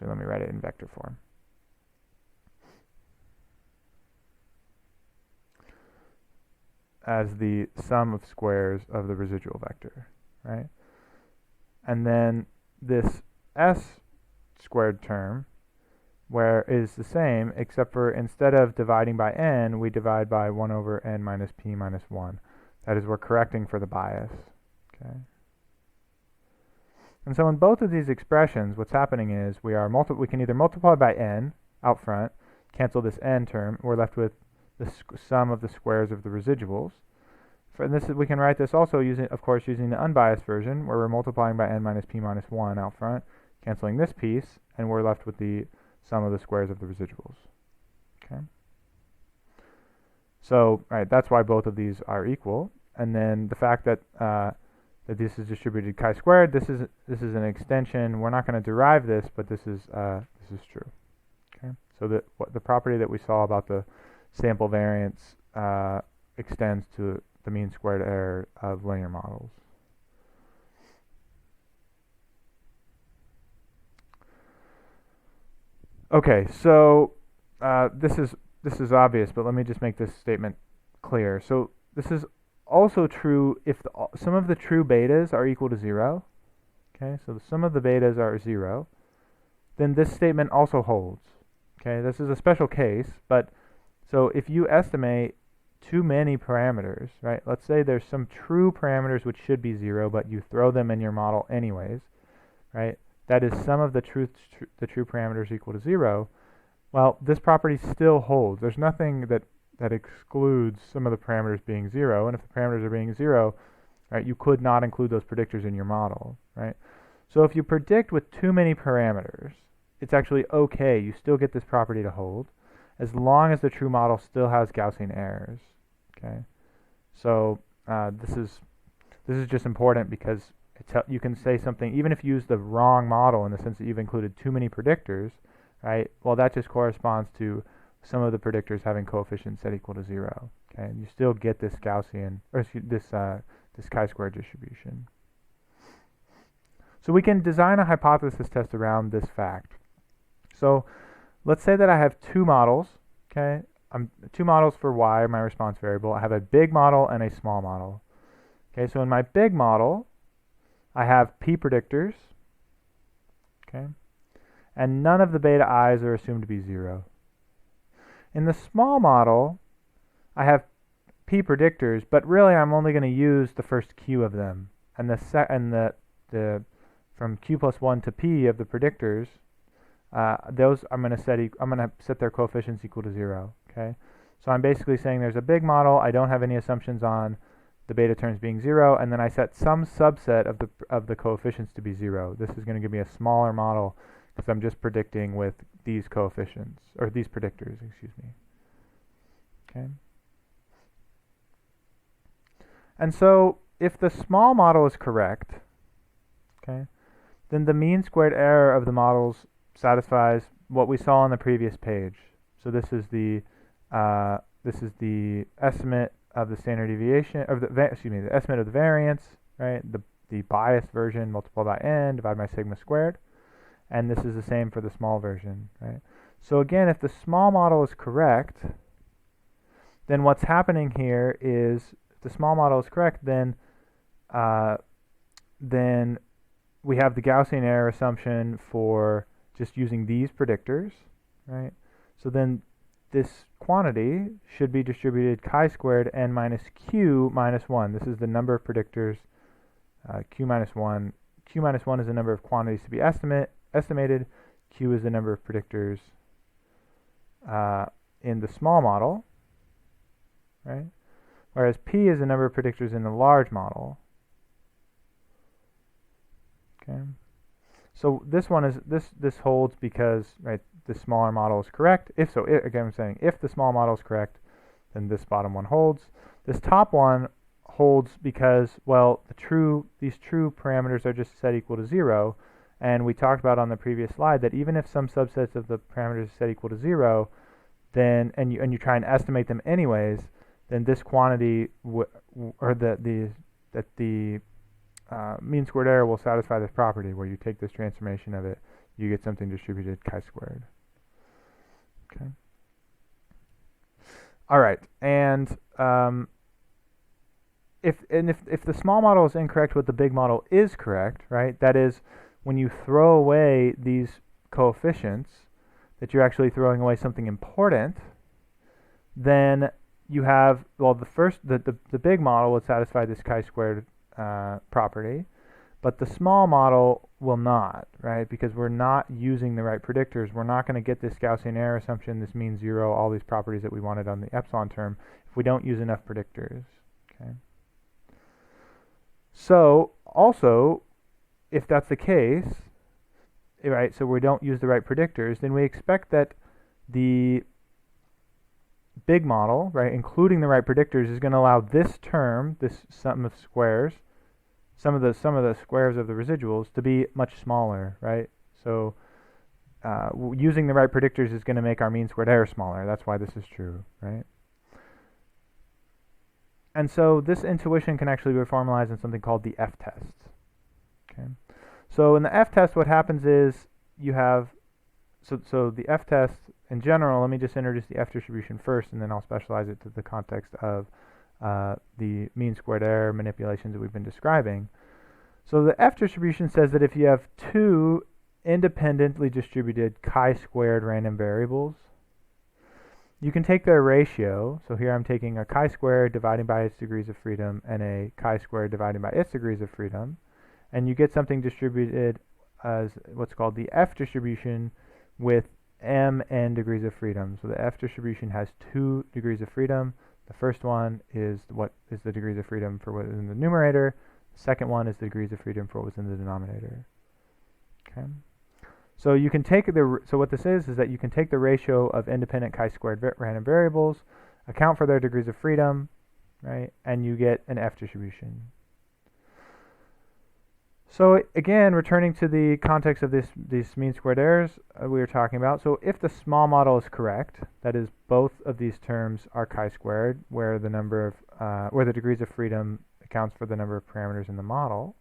let me write it in vector form. As the sum of squares of the residual vector, right? And then this s squared term, where is the same, except for instead of dividing by n, we divide by 1 over n minus p minus 1. That is, we're correcting for the bias. Okay. And so in both of these expressions, what's happening is we can either multiply by n out front, cancel this n term, we're left with the sum of the squares of the residuals. And this we can write this also using the unbiased version, where we're multiplying by n minus p minus 1 out front, canceling this piece, and we're left with the sum of the squares of the residuals. Okay. So, right, that's why both of these are equal. And then the fact that that this is distributed chi-squared, this is an extension. We're not going to derive this, but this is true. Okay. So the property that we saw about the sample variance extends to the mean squared error of linear models. Okay, so this is obvious, but let me just make this statement clear. So this is also true if some of the true betas are equal to 0. okay, so the sum of the betas are 0, then this statement also holds. Okay, this is a special case, but so if you estimate too many parameters, right? Let's say there's some true parameters which should be 0, but you throw them in your model anyways, right? That is sum of the true parameters equal to 0. Well, this property still holds. There's nothing that excludes some of the parameters being 0, and if the parameters are being 0, right, you could not include those predictors in your model, right? So if you predict with too many parameters, it's actually okay. You still get this property to hold, as long as the true model still has Gaussian errors. Okay, so this is just important because you can say something even if you use the wrong model in the sense that you've included too many predictors, right? Well, that just corresponds to some of the predictors having coefficients set equal to 0. Okay, and you still get this Gaussian or this chi-square distribution. So we can design a hypothesis test around this fact. So let's say that I have two models. Okay, two models for y, my response variable. I have a big model and a small model. Okay, so in my big model, I have p predictors. Okay, and none of the beta i's are assumed to be 0. In the small model, I have p predictors, but really I'm only going to use the first q of them, and the from q plus 1 to p of the predictors. Those I'm going to set their coefficients equal to 0. Okay, so I'm basically saying there's a big model. I don't have any assumptions on the beta terms being 0, and then I set some subset of the coefficients to be 0. This is going to give me a smaller model because I'm just predicting with these coefficients or these predictors. Excuse me. Okay, and so if the small model is correct, okay, then the mean squared error of the models satisfies what we saw on the previous page. So this is the estimate of the standard deviation, or the estimate of the variance, right? The biased version multiplied by n divided by sigma squared, and this is the same for the small version, right? So again, if the small model is correct, then what's happening here is if the small model is correct, then we have the Gaussian error assumption for just using these predictors, right? So then this quantity should be distributed chi-squared n minus q minus 1. This is the number of predictors, q minus 1. Q minus 1 is the number of quantities to be estimated. Q is the number of predictors in the small model, right? Whereas p is the number of predictors in the large model. Okay. So this one is this holds because, right, the smaller model is correct. If so, again, I'm saying if the small model is correct, then this bottom one holds. This top one holds because, well, these true parameters are just set equal to 0, and we talked about on the previous slide that even if some subsets of the parameters are set equal to 0, then and you try and estimate them anyways, then this quantity mean squared error will satisfy this property where you take this transformation of it, you get something distributed chi-squared. Okay. All right, and if the small model is incorrect, but the big model is correct, right? That is, when you throw away these coefficients, that you're actually throwing away something important. Then you have, well, the big model would satisfy this chi-squared property, but the small model will not, right? Because we're not using the right predictors. We're not going to get this Gaussian error assumption, this mean 0, all these properties that we wanted on the epsilon term if we don't use enough predictors. Okay. So also, if that's the case, right, so we don't use the right predictors, then we expect that the big model, right, including the right predictors, is going to allow this term, this sum of squares, some of the squares of the residuals, to be much smaller, right? So using the right predictors is going to make our mean squared error smaller. That's why this is true, right? And so this intuition can actually be formalized in something called the f-test. Okay. So in the f-test, what happens is you have, so the f-test in general, let me just introduce the f-distribution first, and then I'll specialize it to the context of the mean squared error manipulations that we've been describing. So the F distribution says that if you have two independently distributed chi-squared random variables, you can take their ratio. So here I'm taking a chi-squared dividing by its degrees of freedom and a chi-squared dividing by its degrees of freedom, and you get something distributed as what's called the F distribution with mn degrees of freedom. So the F distribution has 2 degrees of freedom. The first one is what is the degrees of freedom for what is in the numerator. The second one is the degrees of freedom for what was in the denominator. Okay. So you can take so what this is that you can take the ratio of independent chi-squared random variables, account for their degrees of freedom, right, and you get an F distribution. So again, returning to the context of these mean squared errors we were talking about. So if the small model is correct, that is, both of these terms are chi-squared, where the number of where the degrees of freedom accounts for the number of parameters in the model.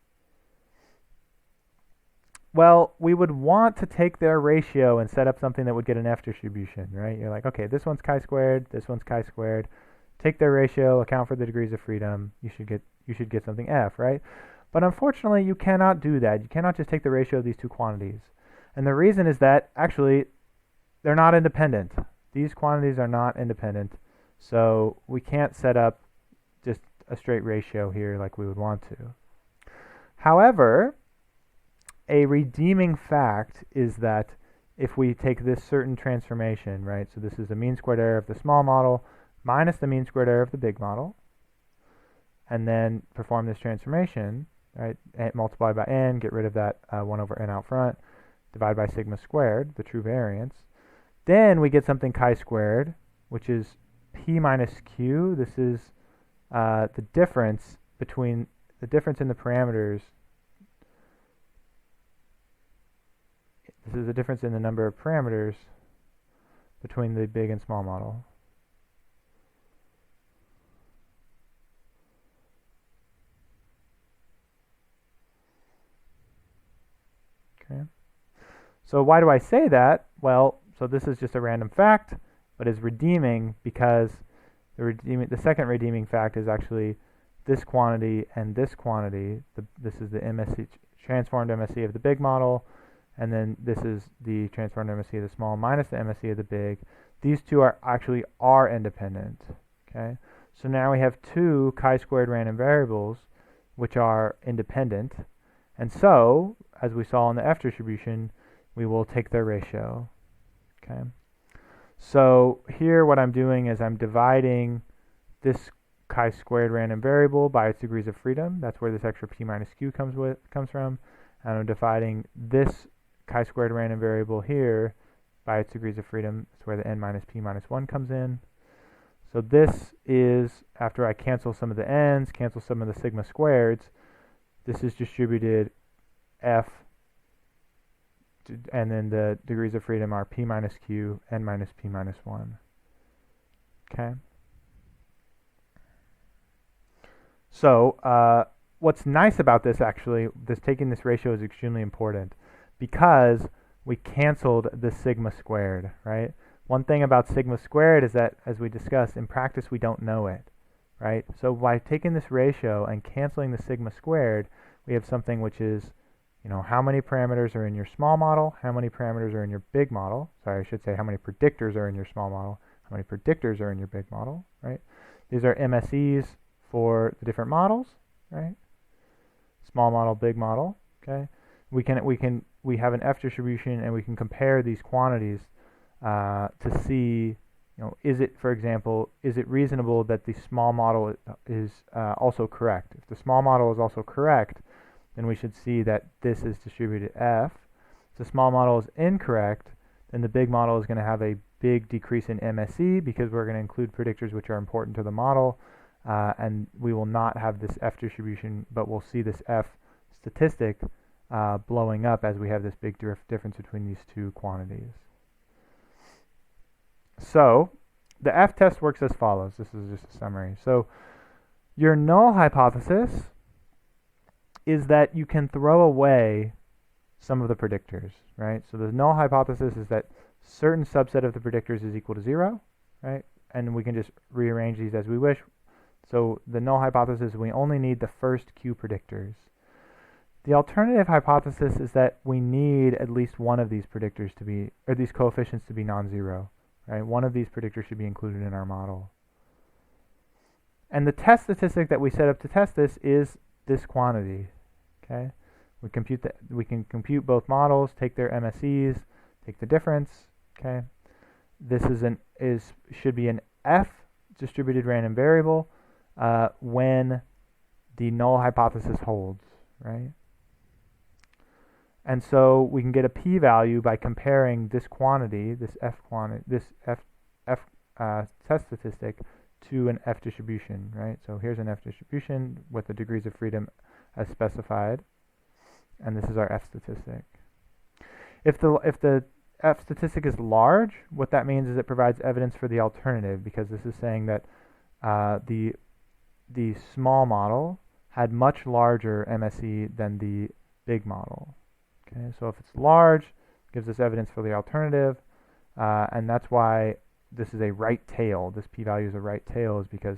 Well, we would want to take their ratio and set up something that would get an F distribution, right? You're like, okay, this one's chi-squared, this one's chi-squared. Take their ratio, account for the degrees of freedom. You should get something F, right? But unfortunately, you cannot do that. You cannot just take the ratio of these two quantities. And the reason is that actually they're not independent. These quantities are not independent. So we can't set up just a straight ratio here like we would want to. However, a redeeming fact is that if we take this certain transformation, right, so this is the mean squared error of the small model minus the mean squared error of the big model, and then perform this transformation, right, multiply by n, get rid of that 1 over n out front, divide by sigma squared, the true variance, then we get something chi-squared, which is p minus q. This is the difference in the parameters. This is the difference in the number of parameters between the big and small model. Okay. So why do I say that? Well, so this is just a random fact, but is redeeming because the second redeeming fact is actually this quantity and this quantity. This is the MSE, transformed MSE of the big model, and then this is the transformed MSE of the small minus the MSE of the big. These two are independent. Okay, so now we have two chi-squared random variables which are independent, and so as we saw in the F distribution, we will take their ratio. Okay, so here what I'm doing is I'm dividing this chi-squared random variable by its degrees of freedom. That's where this extra p minus q comes from, and I'm dividing this chi-squared random variable here by its degrees of freedom. That's where the n minus p minus 1 comes in. So this is, after I cancel some of the n's, cancel some of the sigma squareds, this is distributed f, and then the degrees of freedom are p minus q, n minus p minus 1. Okay? So what's nice about this, actually, taking this ratio is extremely important because we canceled the sigma squared, right? One thing about sigma squared is that, as we discussed, in practice we don't know it, right? So by taking this ratio and canceling the sigma squared, we have something which is, you know, how many parameters are in your small model, how many parameters are in your big model. Sorry, I should say how many predictors are in your small model, how many predictors are in your big model, right? These are MSEs for the different models, right? Small model, big model, okay? We have an F distribution, and we can compare these quantities to see, you know, for example, is it reasonable that the small model is also correct? If the small model is also correct, then we should see that this is distributed F. If the small model is incorrect, then the big model is going to have a big decrease in MSE because we're going to include predictors which are important to the model, and we will not have this F distribution, but we'll see this F statistic blowing up as we have this big difference between these two quantities. So the F test works as follows. This is just a summary. So your null hypothesis is that you can throw away some of the predictors, right? So the null hypothesis is that certain subset of the predictors is equal to 0, right? And we can just rearrange these as we wish. So the null hypothesis, we only need the first Q predictors. The alternative hypothesis is that we need at least one of these predictors to be, or these coefficients to be non-zero, right? One of these predictors should be included in our model. And the test statistic that we set up to test this is this quantity, okay? We can compute both models, take their MSEs, take the difference, okay? This should be an F distributed random variable when the null hypothesis holds, right? And so we can get a p-value by comparing this quantity, this F test statistic, to an F distribution, right? So here's an F distribution with the degrees of freedom as specified, and this is our F statistic. If the F statistic is large, what that means is it provides evidence for the alternative, because this is saying that the small model had much larger MSE than the big model. Okay, so if it's large, it gives us evidence for the alternative, and that's why this is a right tail. This p-value is a right tail, is because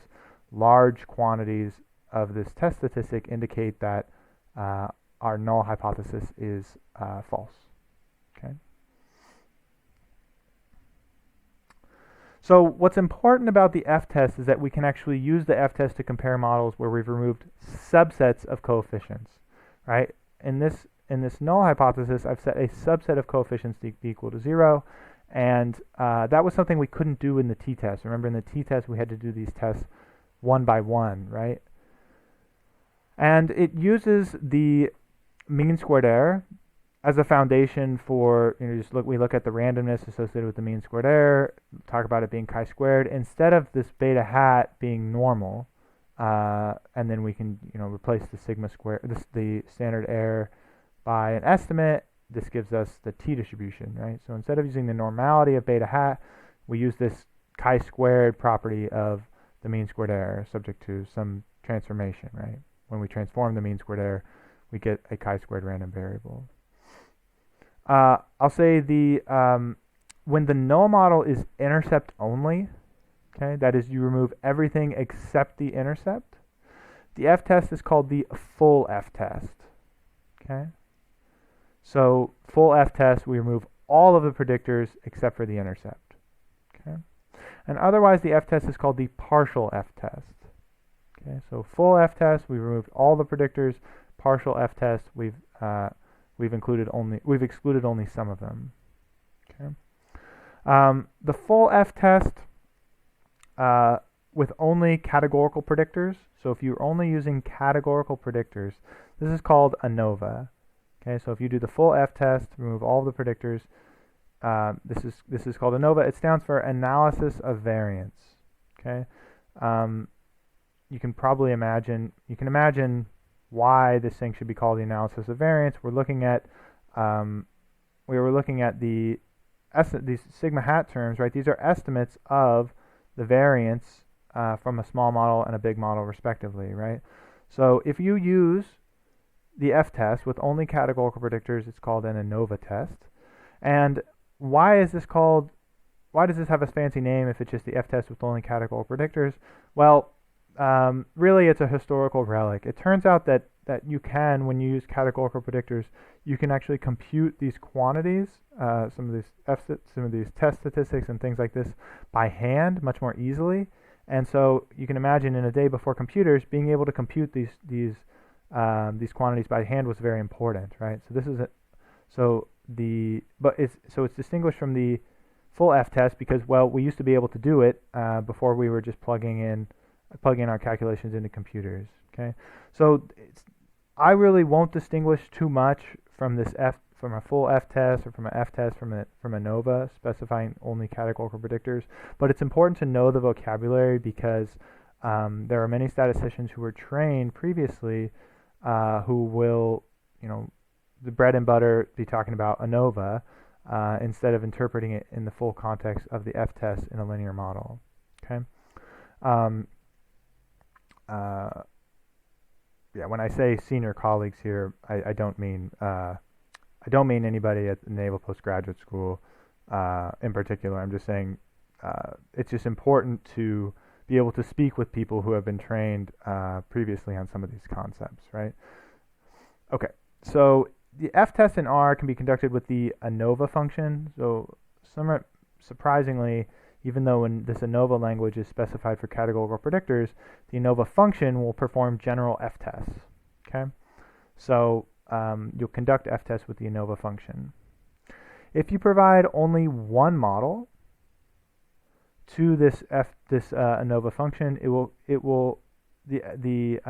large quantities of this test statistic indicate that our null hypothesis is false. Okay. So what's important about the F-test is that we can actually use the F-test to compare models where we've removed subsets of coefficients, right? In this null hypothesis, I've set a subset of coefficients to be equal to 0, and that was something we couldn't do in the t-test. Remember, in the t-test, we had to do these tests one by one, right? And it uses the mean squared error as a foundation for, we look at the randomness associated with the mean squared error, talk about it being chi-squared, instead of this beta hat being normal, and then we can, replace the sigma square, the standard error by an estimate. This gives us the t-distribution, right? So instead of using the normality of beta hat, we use this chi-squared property of the mean squared error subject to some transformation, right? When we transform the mean squared error, we get a chi-squared random variable. I'll say when the null model is intercept only, okay, that is, you remove everything except the intercept, the F-test is called the full F-test, okay? So full F-test, we remove all of the predictors except for the intercept, okay? And otherwise, the F-test is called the partial F-test, okay? So full F-test, we removed all the predictors. Partial F-test, we've excluded only some of them, okay? The full F-test with only categorical predictors. So if you're only using categorical predictors, this is called ANOVA. Okay, so if you do the full F-test, remove all of the predictors, this is called ANOVA. It stands for analysis of variance. Okay, you can imagine why this thing should be called the analysis of variance. We're looking at these sigma hat terms, right? These are estimates of the variance from a small model and a big model, respectively, right? So if you use the F-test with only categorical predictors, it's called an ANOVA test. And why does this have a fancy name if it's just the F-test with only categorical predictors? Well, really, it's a historical relic. It turns out that you can, when you use categorical predictors, you can actually compute these quantities, some of these test statistics and things like this, by hand much more easily. And so you can imagine, in a day before computers, being able to compute these quantities by hand was very important, right? So it's distinguished from the full F-test because, well, we used to be able to do it before we were just plugging in our calculations into computers. Okay, so I really won't distinguish too much from a full F-test or from an F-test from ANOVA specifying only categorical predictors. But it's important to know the vocabulary because there are many statisticians who were trained previously who will, the bread and butter, be talking about ANOVA instead of interpreting it in the full context of the F-test in a linear model. Okay. When I say senior colleagues here, I don't mean anybody at the Naval Postgraduate School in particular. I'm just saying it's just important to be able to speak with people who have been trained previously on some of these concepts, right? Okay, So the f-test in R can be conducted with the ANOVA function. So somewhat surprisingly, even though in this ANOVA language is specified for categorical predictors, the ANOVA function will perform general f-tests. Okay, so you'll conduct f-tests with the ANOVA function. If you provide only one model to this ANOVA function, the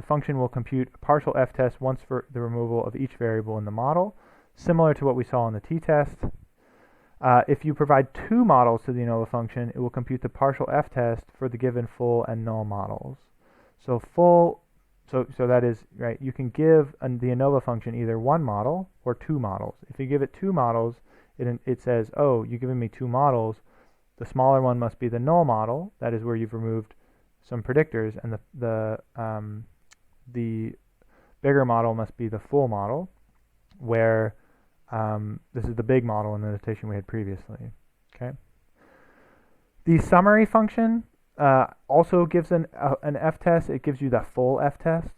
function will compute a partial f-test once for the removal of each variable in the model, similar to what we saw in the t-test. If you provide two models to the ANOVA function, it will compute the partial f-test for the given full and null models. So that is, right, you can give the ANOVA function either one model or two models. If you give it two models, it says, oh, you've given me two models. The smaller one must be the null model, that is where you've removed some predictors, and the bigger model must be the full model, where this is the big model in the notation we had previously. Okay. The summary function also gives an f-test. It gives you the full f-test.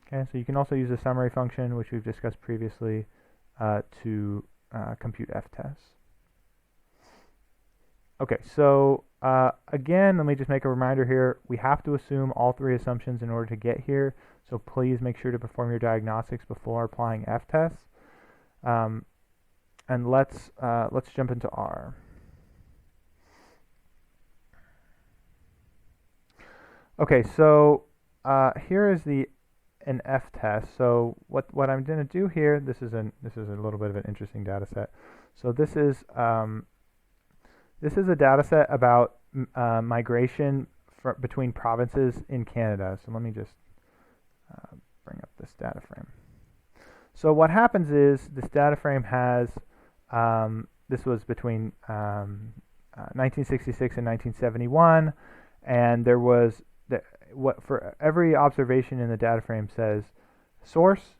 Okay, so you can also use the summary function, which we've discussed previously, to compute f-tests. Okay, so again, let me just make a reminder here. We have to assume all three assumptions in order to get here. So please make sure to perform your diagnostics before applying f-tests. And let's jump into R. Okay, so here is an f-test. So what I'm going to do here, this is a little bit of an interesting data set. So this is a data set about migration between provinces in Canada. So let me just bring up this data frame. So what happens is this data frame has, this was between 1966 and 1971, and there was, for every observation in the data frame says source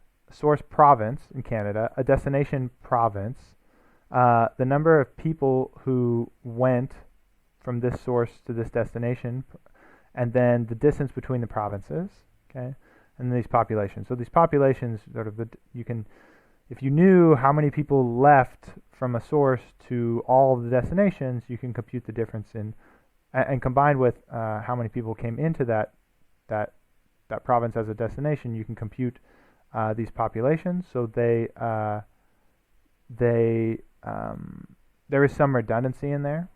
province in Canada, a destination province, the number of people who went from this source to this destination, and then the distance between the provinces, okay, and these populations. So these populations, sort of, if you knew how many people left from a source to all of the destinations, you can compute the difference and combined with how many people came into that province as a destination, you can compute these populations. So there is some redundancy in there.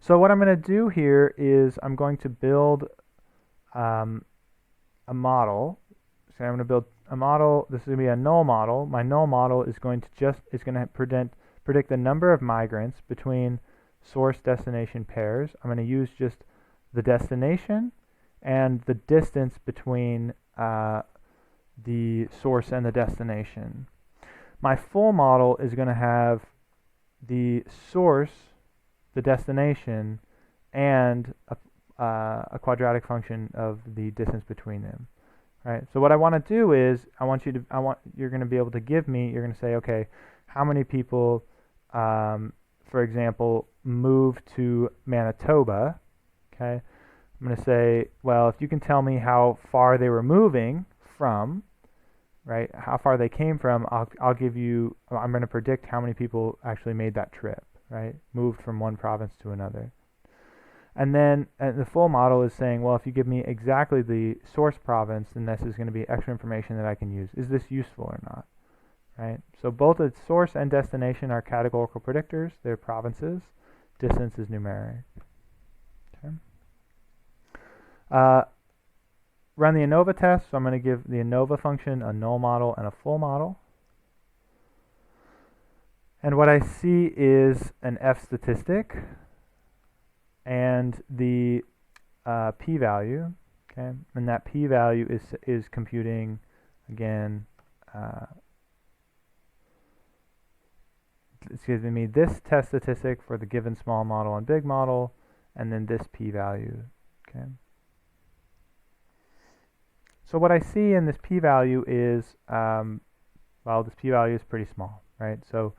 So what I'm going to do here is I'm going to build a model. So I'm going to build a model. This is going to be a null model. My null model is going to predict the number of migrants between source destination pairs. I'm going to use just the destination and the distance between the source and the destination. My full model is going to have the source, the destination, and a quadratic function of the distance between them. Right. So what I want to do is you're going to be able to give me. You're going to say, okay, how many people, for example, moved to Manitoba? Okay. I'm going to say, well, if you can tell me how far they were moving from, right, how far they came from, I'll give you, I'm going to predict how many people actually made that trip, right, moved from one province to another. And then the full model is saying, well, if you give me exactly the source province, then this is going to be extra information that I can use. Is this useful or not, right? So both the source and destination are categorical predictors. They're provinces. Distance is numeric. Okay. Run the ANOVA test. So I'm going to give the ANOVA function a null model and a full model. And what I see is an F statistic and the p-value. Okay, and that p-value is computing again. It's giving me this test statistic for the given small model and big model, and then this p-value. Okay. So what I see in this p-value is, well, this p-value is pretty small, right? So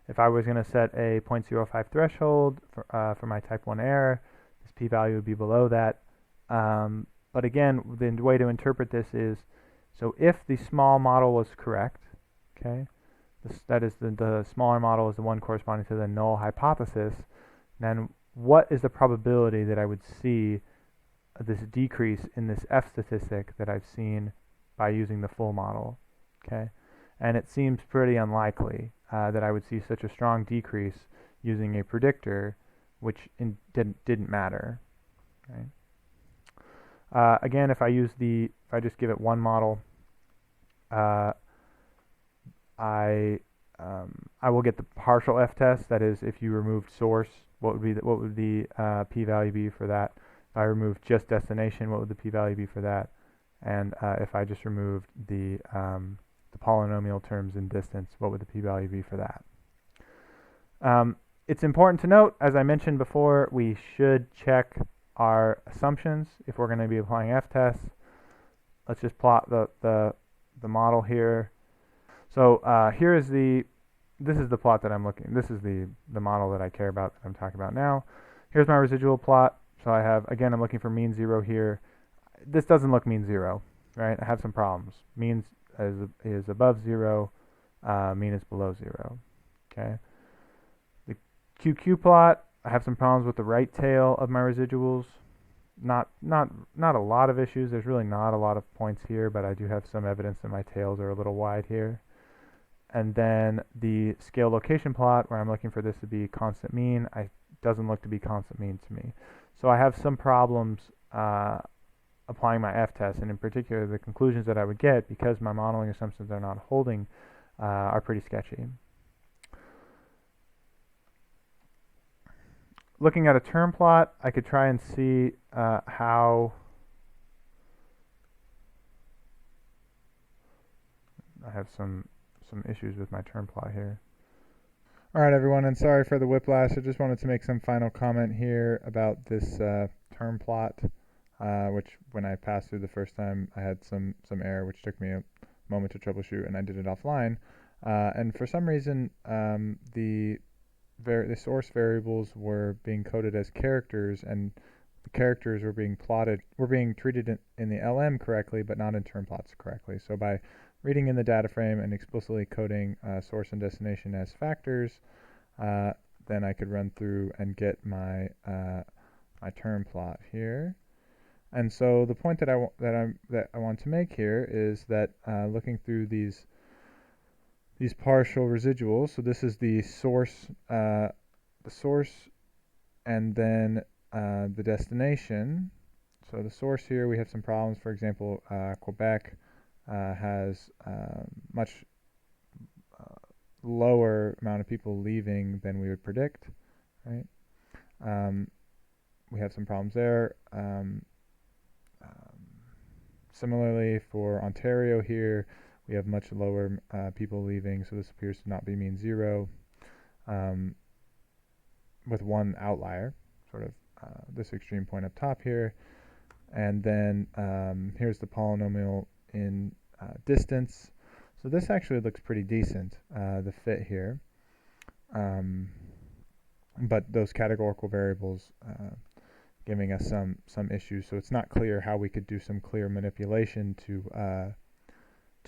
if I was going to set a 0.05 threshold for my type 1 error, this p-value would be below that. But again, the way to interpret this is So if the small model was correct, okay, that is the smaller model is the one corresponding to the null hypothesis, then what is the probability that I would see this decrease in this F statistic that I've seen by using the full model, okay? And it seems pretty unlikely that I would see such a strong decrease using a predictor, which didn't matter, right? Again, if I just give it one model, I will get the partial F-test. That is, if you removed source, what would the p-value be for that? If I removed just destination, what would the p-value be for that? And if I just removed the polynomial terms in distance, what would the p-value be for that? It's important to note, as I mentioned before, we should check our assumptions if we're going to be applying F-tests. Let's just plot the model here. So this is the plot that I'm looking. This is the model that I care about, that I'm talking about now. Here's my residual plot. So I have, again, I'm looking for mean 0 here. This doesn't look mean 0, right? I have some problems. Mean is above 0. Mean is below 0. Okay. The QQ plot, I have some problems with the right tail of my residuals. Not a lot of issues. There's really not a lot of points here, but I do have some evidence that my tails are a little wide here. And then the scale location plot, where I'm looking for this to be constant mean, doesn't look to be constant mean to me. So I have some problems applying my F-test, and in particular, the conclusions that I would get, because my modeling assumptions are not holding, are pretty sketchy. Looking at a term plot, I could try and see how I have some issues with my term plot here. All right, everyone, and sorry for the whiplash. I just wanted to make some final comment here about this term plot, which when I passed through the first time, I had some error, which took me a moment to troubleshoot, and I did it offline. And for some reason, the source variables were being coded as characters, and the characters were being treated in the LM correctly, but not in term plots correctly. So by reading in the data frame and explicitly coding source and destination as factors, then I could run through and get my my term plot here. And so the point that I want to make here is that looking through these partial residuals, so this is the source, and then the destination. So the source here, we have some problems. For example, Quebec has much lower amount of people leaving than we would predict, right? We have some problems there. Similarly, for Ontario here, we have much lower people leaving, so this appears to not be mean 0, with one outlier, sort of this extreme point up top here. And then here's the polynomial in distance. So this actually looks pretty decent, the fit here. But those categorical variables giving us some issues, so it's not clear how we could do some clear manipulation to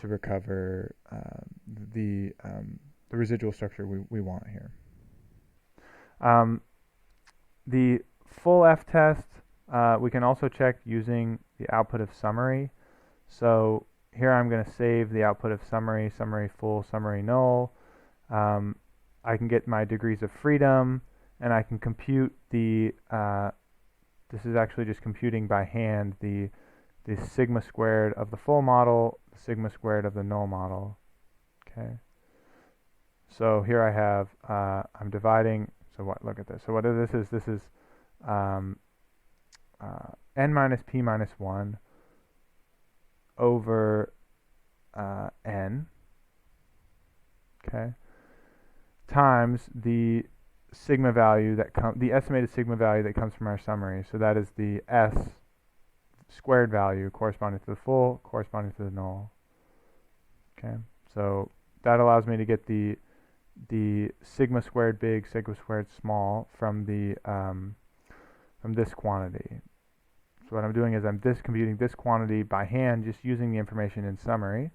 recover the residual structure we want here. The full F-test we can also check using the output of summary. So here I'm going to save the output of summary full, summary null. I can get my degrees of freedom, and I can compute the this is actually just computing by hand the sigma squared of the full model, the sigma squared of the null model. Okay. So here I have I'm dividing. So look at this. So what this is n minus p minus 1 over n, okay, times the sigma value the estimated sigma value that comes from our summary. So that is the s squared value corresponding to the full, corresponding to the null. Okay, so that allows me to get the sigma squared big, sigma squared small from the from this quantity. So what I'm doing is I'm computing this quantity by hand, just using the information in summary.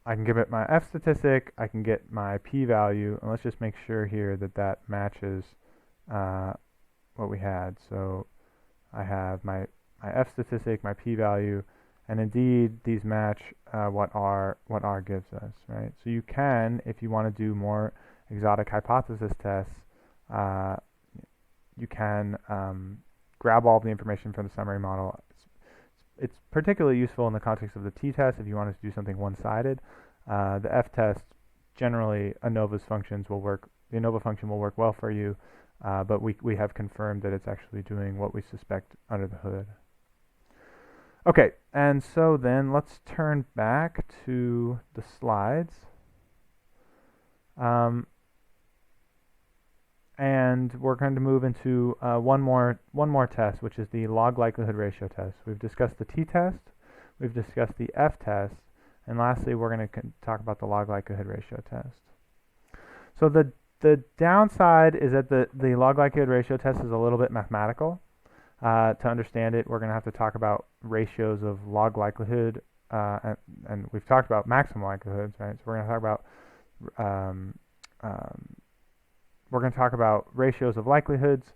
I can give it my F statistic, I can get my p-value, and let's just make sure here that that matches what we had. So I have my F statistic, my p-value, and indeed these match what R gives us, right? So you can, if you want to do more exotic hypothesis tests, you can grab all the information from the summary model. It's particularly useful in the context of the t-test if you wanted to do something one-sided. The f-test, generally ANOVA's functions will work. The ANOVA function will work well for you, but we have confirmed that it's actually doing what we suspect under the hood. Okay, and so then let's turn back to the slides. And we're going to move into one more test, which is the log likelihood ratio test. We've discussed the t-test, we've discussed the f-test, and lastly we're going to talk about the log likelihood ratio test. So the downside is that the log likelihood ratio test is a little bit mathematical. To understand it, we're going to have to talk about ratios of log likelihood, and we've talked about maximum likelihoods, right? So we're going to talk about ratios of likelihoods.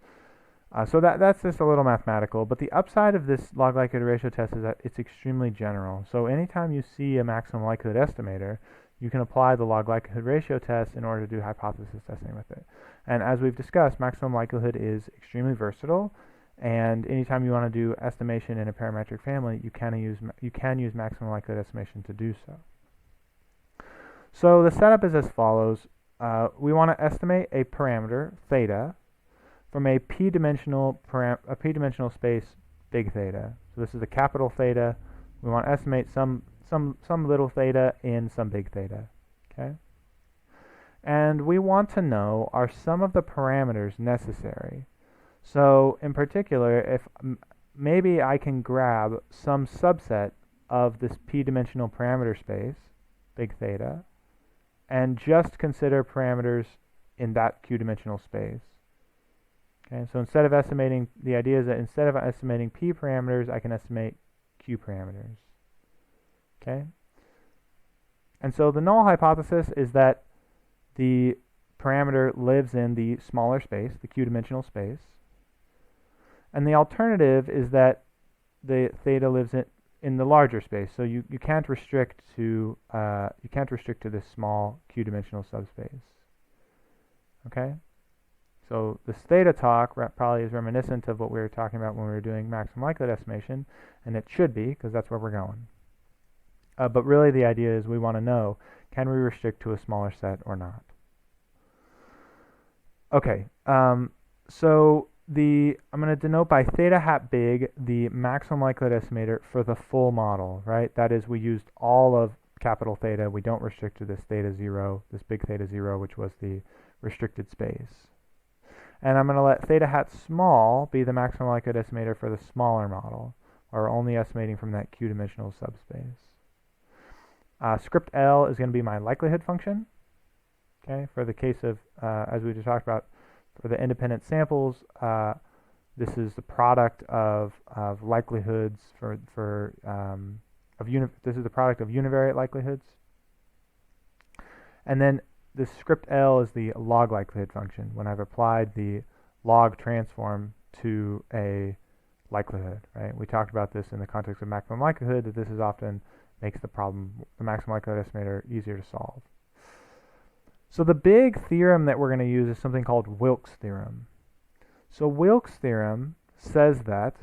So that's just a little mathematical. But the upside of this log likelihood ratio test is that it's extremely general. So anytime you see a maximum likelihood estimator, you can apply the log likelihood ratio test in order to do hypothesis testing with it. And as we've discussed, maximum likelihood is extremely versatile. And anytime you want to do estimation in a parametric family, you can use maximum likelihood estimation to do so. So the setup is as follows. We want to estimate a parameter, theta, from a p-dimensional space, big theta. So this is a capital theta. We want to estimate some little theta in some big theta. Okay? And we want to know, are some of the parameters necessary? So in particular, if maybe I can grab some subset of this p-dimensional parameter space, big theta, and just consider parameters in that q-dimensional space. Okay, so instead of estimating, the idea is that instead of estimating p parameters, I can estimate q parameters. Okay? And so the null hypothesis is that the parameter lives in the smaller space, the q-dimensional space. And the alternative is that the theta lives in the larger space. So you can't restrict to this small q-dimensional subspace. Okay? So this theta talk probably is reminiscent of what we were talking about when we were doing maximum likelihood estimation, and it should be, because that's where we're going. But really the idea is we want to know, can we restrict to a smaller set or not? Okay, so I'm going to denote by theta hat big the maximum likelihood estimator for the full model, right? That is, we used all of capital theta. We don't restrict to this theta 0, this big theta 0, which was the restricted space. And I'm going to let theta hat small be the maximum likelihood estimator for the smaller model, or only estimating from that q-dimensional subspace. Script L is going to be my likelihood function. Okay, for the case of, as we just talked about, for the independent samples, this is the product of likelihoods this is the product of univariate likelihoods. And then the script L is the log likelihood function when I've applied the log transform to a likelihood, right? We talked about this in the context of maximum likelihood, that this is often makes the maximum likelihood estimator easier to solve. So the big theorem that we're going to use is something called Wilks' theorem. So Wilks' theorem says that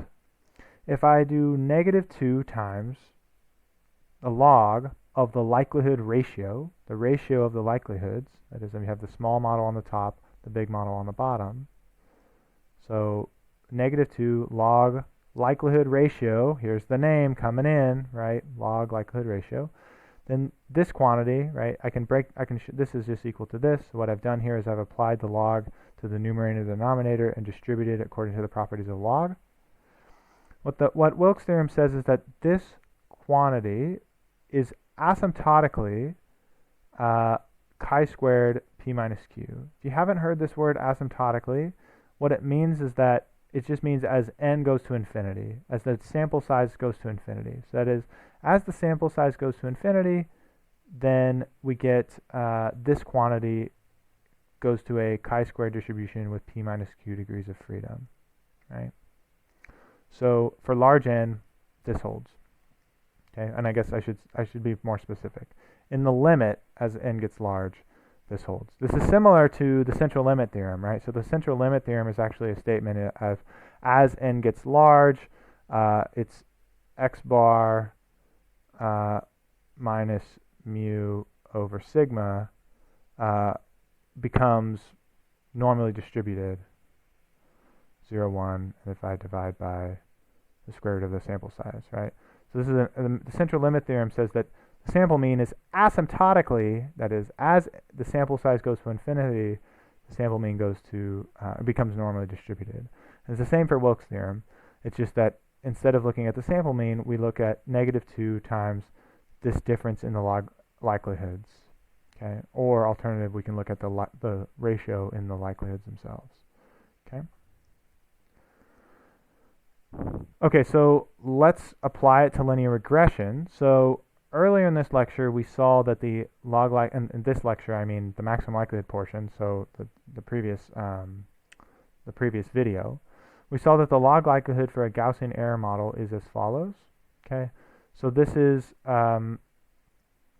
if I do -2 times the log of the likelihood ratio, the ratio of the likelihoods, that is, we have the small model on the top, the big model on the bottom. So -2 log likelihood ratio, here's the name coming in, right? Log likelihood ratio. Then this quantity, right, this is just equal to this. So what I've done here is I've applied the log to the numerator and denominator and distributed according to the properties of log. What Wilks' theorem says is that this quantity is asymptotically chi-squared P minus Q. If you haven't heard this word asymptotically, what it means is that it just means as n goes to infinity, as the sample size goes to infinity. So that is, as the sample size goes to infinity, then we get this quantity goes to a chi-square distribution with P minus Q degrees of freedom, right? So for large n, this holds. Okay, and I guess I should be more specific. In the limit, as n gets large, this holds. This is similar to the central limit theorem, right? So the central limit theorem is actually a statement of as n gets large, it's x bar minus mu over sigma becomes normally distributed 0, 1, and if I divide by the square root of the sample size, right? So this is the central limit theorem says that the sample mean is asymptotically, that is, as the sample size goes to infinity, the sample mean goes to becomes normally distributed. And it's the same for Wilks' theorem. It's just that instead of looking at the sample mean, we look at -2 times this difference in the log likelihoods. Okay, or alternative, we can look at the ratio in the likelihoods themselves. Okay. Okay, so let's apply it to linear regression. So earlier in this lecture, we saw that the log in this lecture, I mean the maximum likelihood portion. So the previous video, we saw that the log likelihood for a Gaussian error model is as follows. Okay, so this is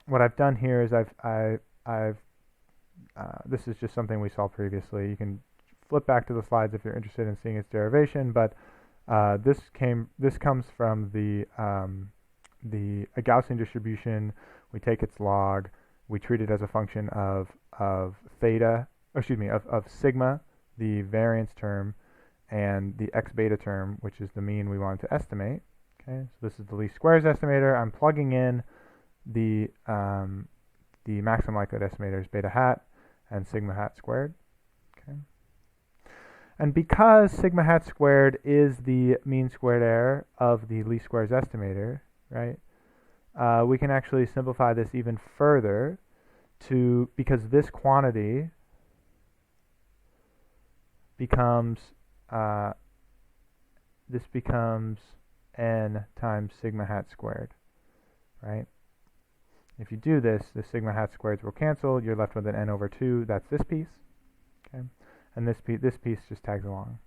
what I've done here is this is just something we saw previously. You can flip back to the slides if you're interested in seeing its derivation, but this comes from a Gaussian distribution. We take its log, we treat it as a function of theta, or excuse me, of sigma, the variance term, and the x beta term, which is the mean we want to estimate. Okay, so this is the least squares estimator. I'm plugging in the maximum likelihood estimators beta hat and sigma hat squared. Okay. And because sigma hat squared is the mean squared error of the least squares estimator, right, we can actually simplify this even further to, because this quantity becomes, this becomes n times sigma hat squared, right? If you do this, the sigma hat squareds will cancel. You're left with an n over 2. That's this piece. Okay, and this piece just tags along.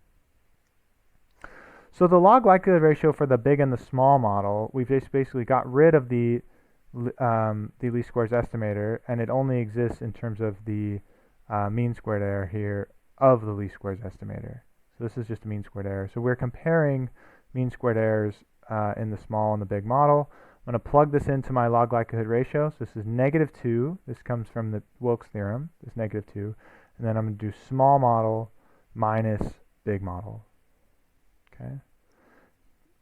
So the log likelihood ratio for the big and the small model, we've just basically got rid of the least squares estimator, and it only exists in terms of the mean squared error here of the least squares estimator. So this is just a mean squared error. So we're comparing mean squared errors in the small and the big model. I'm going to plug this into my log likelihood ratio. So this is -2. This comes from the Wilks theorem, this -2. And then I'm going to do small model minus big model. Okay.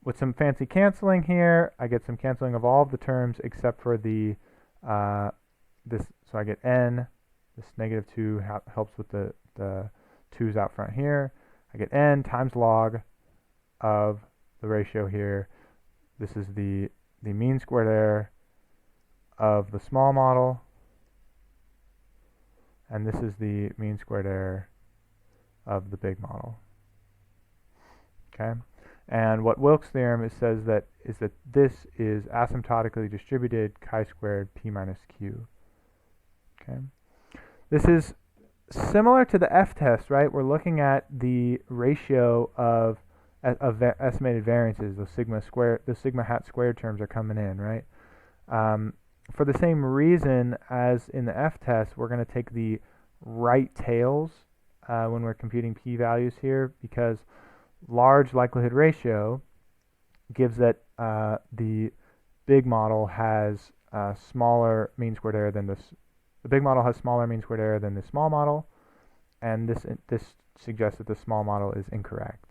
With some fancy canceling here, I get some canceling of all of the terms except for the this. So I get n. This -2 helps with the 2's out front here. I get n times log of the ratio here. This is the mean squared error of the small model, and this is the mean squared error of the big model. Okay, and what Wilks' theorem says that this is asymptotically distributed chi-squared P minus Q. Okay, this is similar to the f-test, right? We're looking at the ratio of estimated variances. The sigma hat squared terms are coming in, right? For the same reason as in the f-test, we're going to take the right tails when we're computing p-values here, because large likelihood ratio gives that the big model has smaller mean squared error than this. The big model has smaller mean squared error than the small model, and this suggests that the small model is incorrect.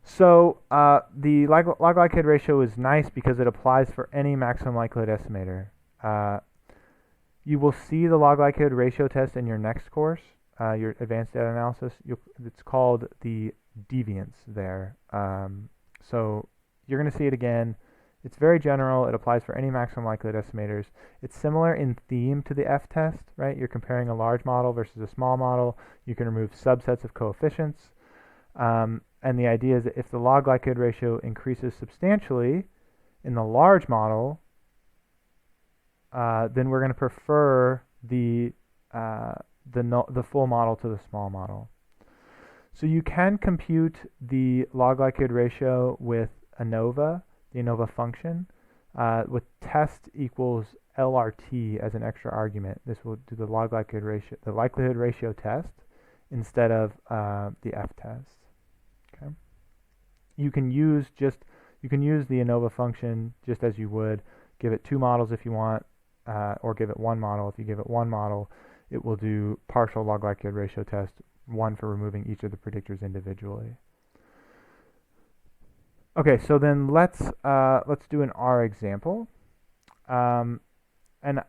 So the log likelihood ratio is nice because it applies for any maximum likelihood estimator. You will see the log likelihood ratio test in your next course, your advanced data analysis. It's called the deviance there. So you're going to see it again. It's very general. It applies for any maximum likelihood estimators. It's similar in theme to the F-test, right? You're comparing a large model versus a small model. You can remove subsets of coefficients. And the idea is that if the log likelihood ratio increases substantially in the large model, then we're going to prefer the full model to the small model. So you can compute the log likelihood ratio with ANOVA, the ANOVA function, with test equals LRT as an extra argument. This will do the log likelihood ratio, the likelihood ratio test, instead of the F-test. Okay. You can use the ANOVA function just as you would. Give it 2 models if you want, or give it 1 model. If you give it 1 model, it will do partial log likelihood ratio test, 1 for removing each of the predictors individually. Okay, so then let's do an R example. And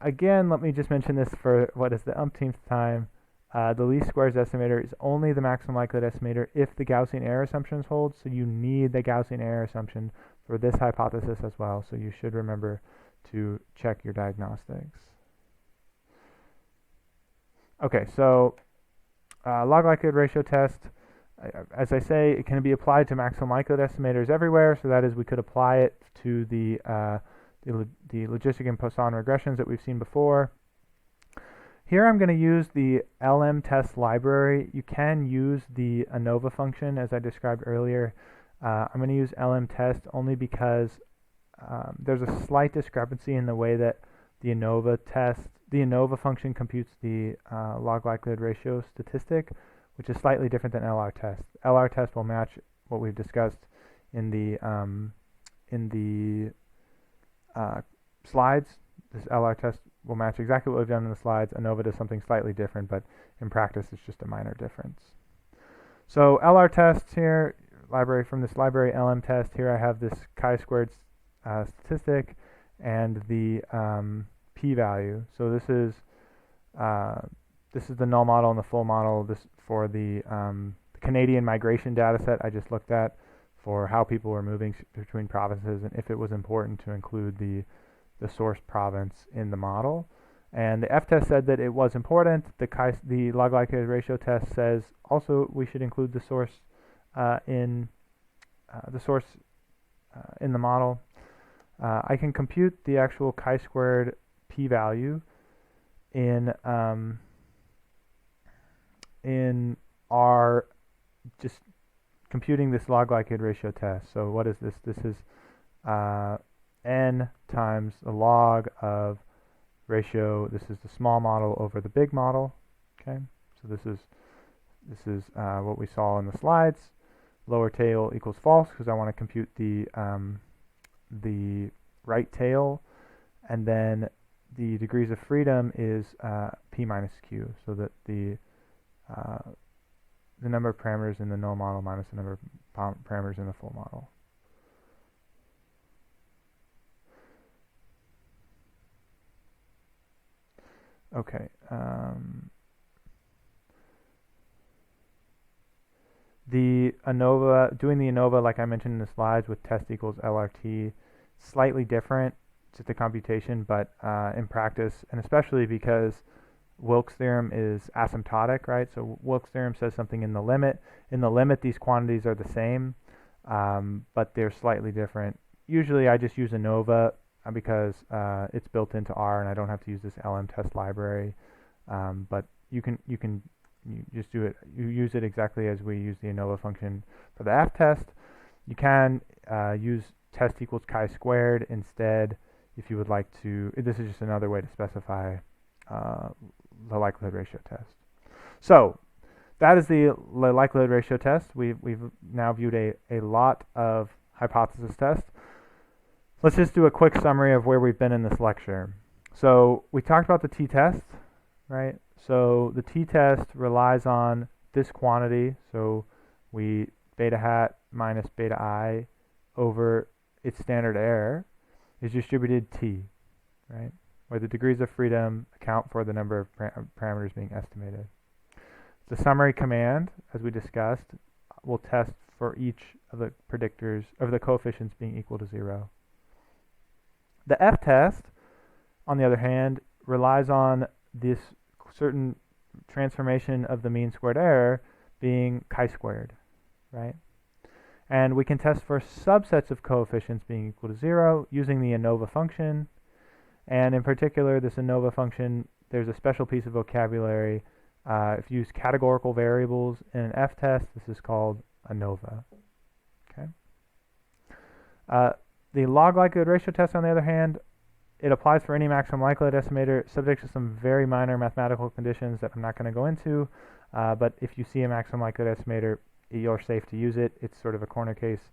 again, let me just mention this for what is the umpteenth time. The least squares estimator is only the maximum likelihood estimator if the Gaussian error assumptions hold. So you need the Gaussian error assumption for this hypothesis as well. So you should remember to check your diagnostics. Okay, so log likelihood ratio test, as I say, it can be applied to maximum likelihood estimators everywhere. So that is, we could apply it to the logistic and Poisson regressions that we've seen before. Here I'm going to use the LM test library. You can use the ANOVA function as I described earlier. I'm going to use LM test only because there's a slight discrepancy in the way that the ANOVA function computes the log likelihood ratio statistic, which is slightly different than LR test. LR test will match what we've discussed in the slides. This LR test will match exactly what we've done in the slides. ANOVA does something slightly different, but in practice it's just a minor difference. So LR tests here, from this library LM test, here I have this chi-squared statistic and the p-value. So this is the null model and the full model. This for the Canadian migration data set I just looked at for how people were moving between provinces and if it was important to include the source province in the model. And the F-test said that it was important. The log likelihood ratio test says also we should include the source in the model. I can compute the actual chi-squared p-value in R, just computing this log likelihood ratio test. So what is this? This is n times the log of ratio. This is the small model over the big model. Okay, so this is what we saw in the slides. Lower tail equals false because I want to compute the right tail, and then the degrees of freedom is p minus q, so that the number of parameters in the null model minus the number of parameters in the full model. Okay. The ANOVA, doing the ANOVA, like I mentioned in the slides, with test equals LRT, slightly different to the computation, but in practice, and especially because Wilks' theorem is asymptotic, right? So Wilks' theorem says something in the limit. In the limit, these quantities are the same, but they're slightly different. Usually, I just use ANOVA because it's built into R, and I don't have to use this LM test library. But you just do it. You use it exactly as we use the ANOVA function for the F test. You can use test equals chi-squared instead if you would like to. This is just another way to specify the likelihood ratio test. So that is the likelihood ratio test. We've now viewed a lot of hypothesis tests. Let's just do a quick summary of where we've been in this lecture. So we talked about the t-test, right? So the t-test relies on this quantity. So we beta hat minus beta I over its standard error is distributed t, right? Where the degrees of freedom account for the number of parameters being estimated. The summary command, as we discussed, will test for each of the predictors of the coefficients being equal to 0. The F-test, on the other hand, relies on this certain transformation of the mean squared error being chi-squared, right? And we can test for subsets of coefficients being equal to 0 using the ANOVA function. And in particular, this ANOVA function, there's a special piece of vocabulary. If you use categorical variables in an F-test, this is called ANOVA. Okay. The log likelihood ratio test, on the other hand, it applies for any maximum likelihood estimator, subject to some very minor mathematical conditions that I'm not going to go into. But if you see a maximum likelihood estimator, you're safe to use it. It's sort of a corner case.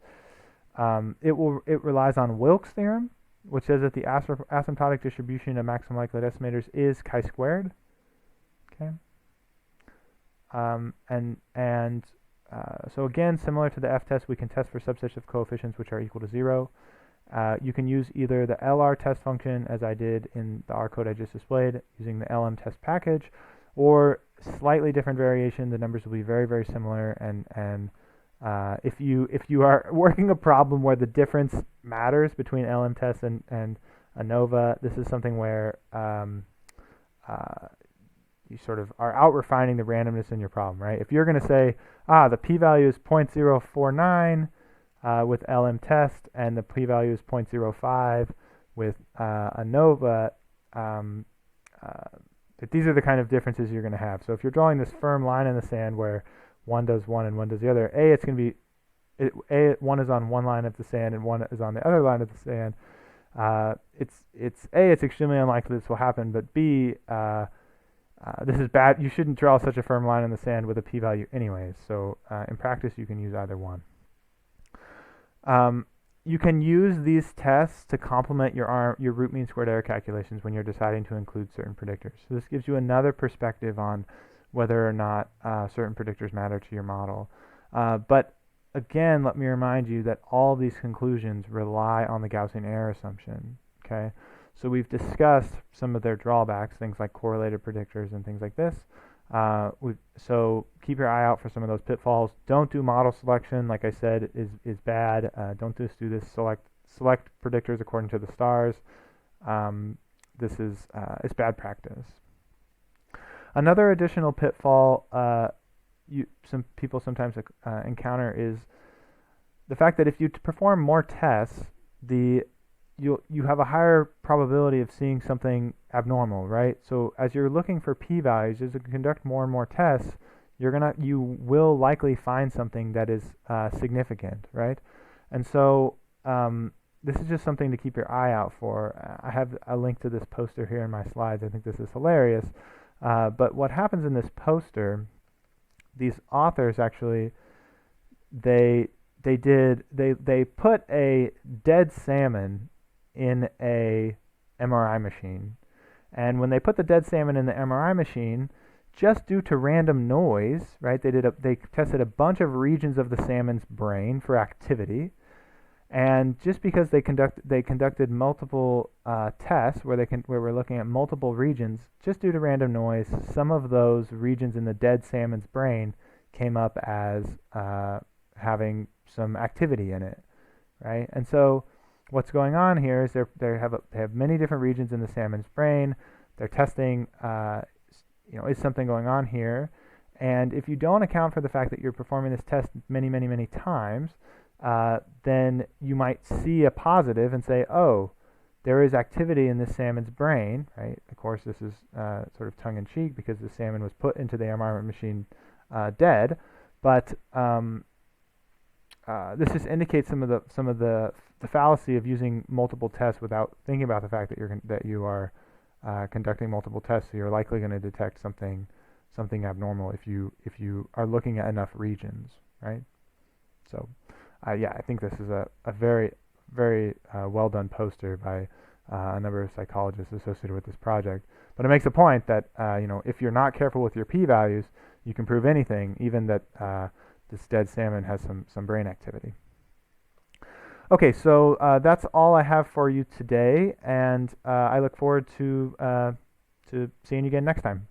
It relies on Wilks' theorem, which says that the asymptotic distribution of maximum likelihood estimators is chi-squared. Okay. So again, similar to the F-test, we can test for subsets of coefficients which are equal to 0. You can use either the LR test function, as I did in the R code I just displayed, using the LM test package, or slightly different variation. The numbers will be very, very similar. And if you are working a problem where the difference matters between LM test and ANOVA, this is something where you sort of are out refining the randomness in your problem, right? If you're going to say, the p-value is 0.049 with LM test, and the p-value is 0.05 with ANOVA, these are the kind of differences you're going to have. So if you're drawing this firm line in the sand where one does one and one does the other, it's going to be one is on one line of the sand and one is on the other line of the sand. It's extremely unlikely this will happen, but B, this is bad. You shouldn't draw such a firm line in the sand with a p-value anyways. So in practice, you can use either one. You can use these tests to complement your root mean squared error calculations when you're deciding to include certain predictors. So this gives you another perspective on whether or not certain predictors matter to your model. But again, let me remind you that all these conclusions rely on the Gaussian error assumption. Okay, so we've discussed some of their drawbacks, things like correlated predictors and things like this. So keep your eye out for some of those pitfalls. Don't do model selection, like I said, is bad. Don't just do this select predictors according to the stars. This is it's bad practice. Another additional pitfall some people sometimes encounter is the fact that if you perform more tests, you have a higher probability of seeing something abnormal, right? So as you're looking for p-values, as you conduct more and more tests, you will likely find something that is significant, right? And so this is just something to keep your eye out for. I have a link to this poster here in my slides. I think this is hilarious. But what happens in this poster, these authors actually, they put a dead salmon in a MRI machine. And when they put the dead salmon in the MRI machine, just due to random noise, right? They tested a bunch of regions of the salmon's brain for activity, and just because they conducted multiple tests where we're looking at multiple regions, just due to random noise, some of those regions in the dead salmon's brain came up as having some activity in it, right? And so what's going on here is they have many different regions in the salmon's brain. They're testing, is something going on here? And if you don't account for the fact that you're performing this test many, many, many times, then you might see a positive and say, oh, there is activity in this salmon's brain, right? Of course, this is sort of tongue-in-cheek because the salmon was put into the MRI machine dead, but this just indicates some of the fallacy of using multiple tests without thinking about the fact that you are conducting multiple tests. So you're likely going to detect something abnormal if you are looking at enough regions, right? So I think this is a very, very well done poster by a number of psychologists associated with this project. But it makes a point that if you're not careful with your p-values, you can prove anything, even that this dead salmon has some brain activity. Okay, so that's all I have for you today, and I look forward to seeing you again next time.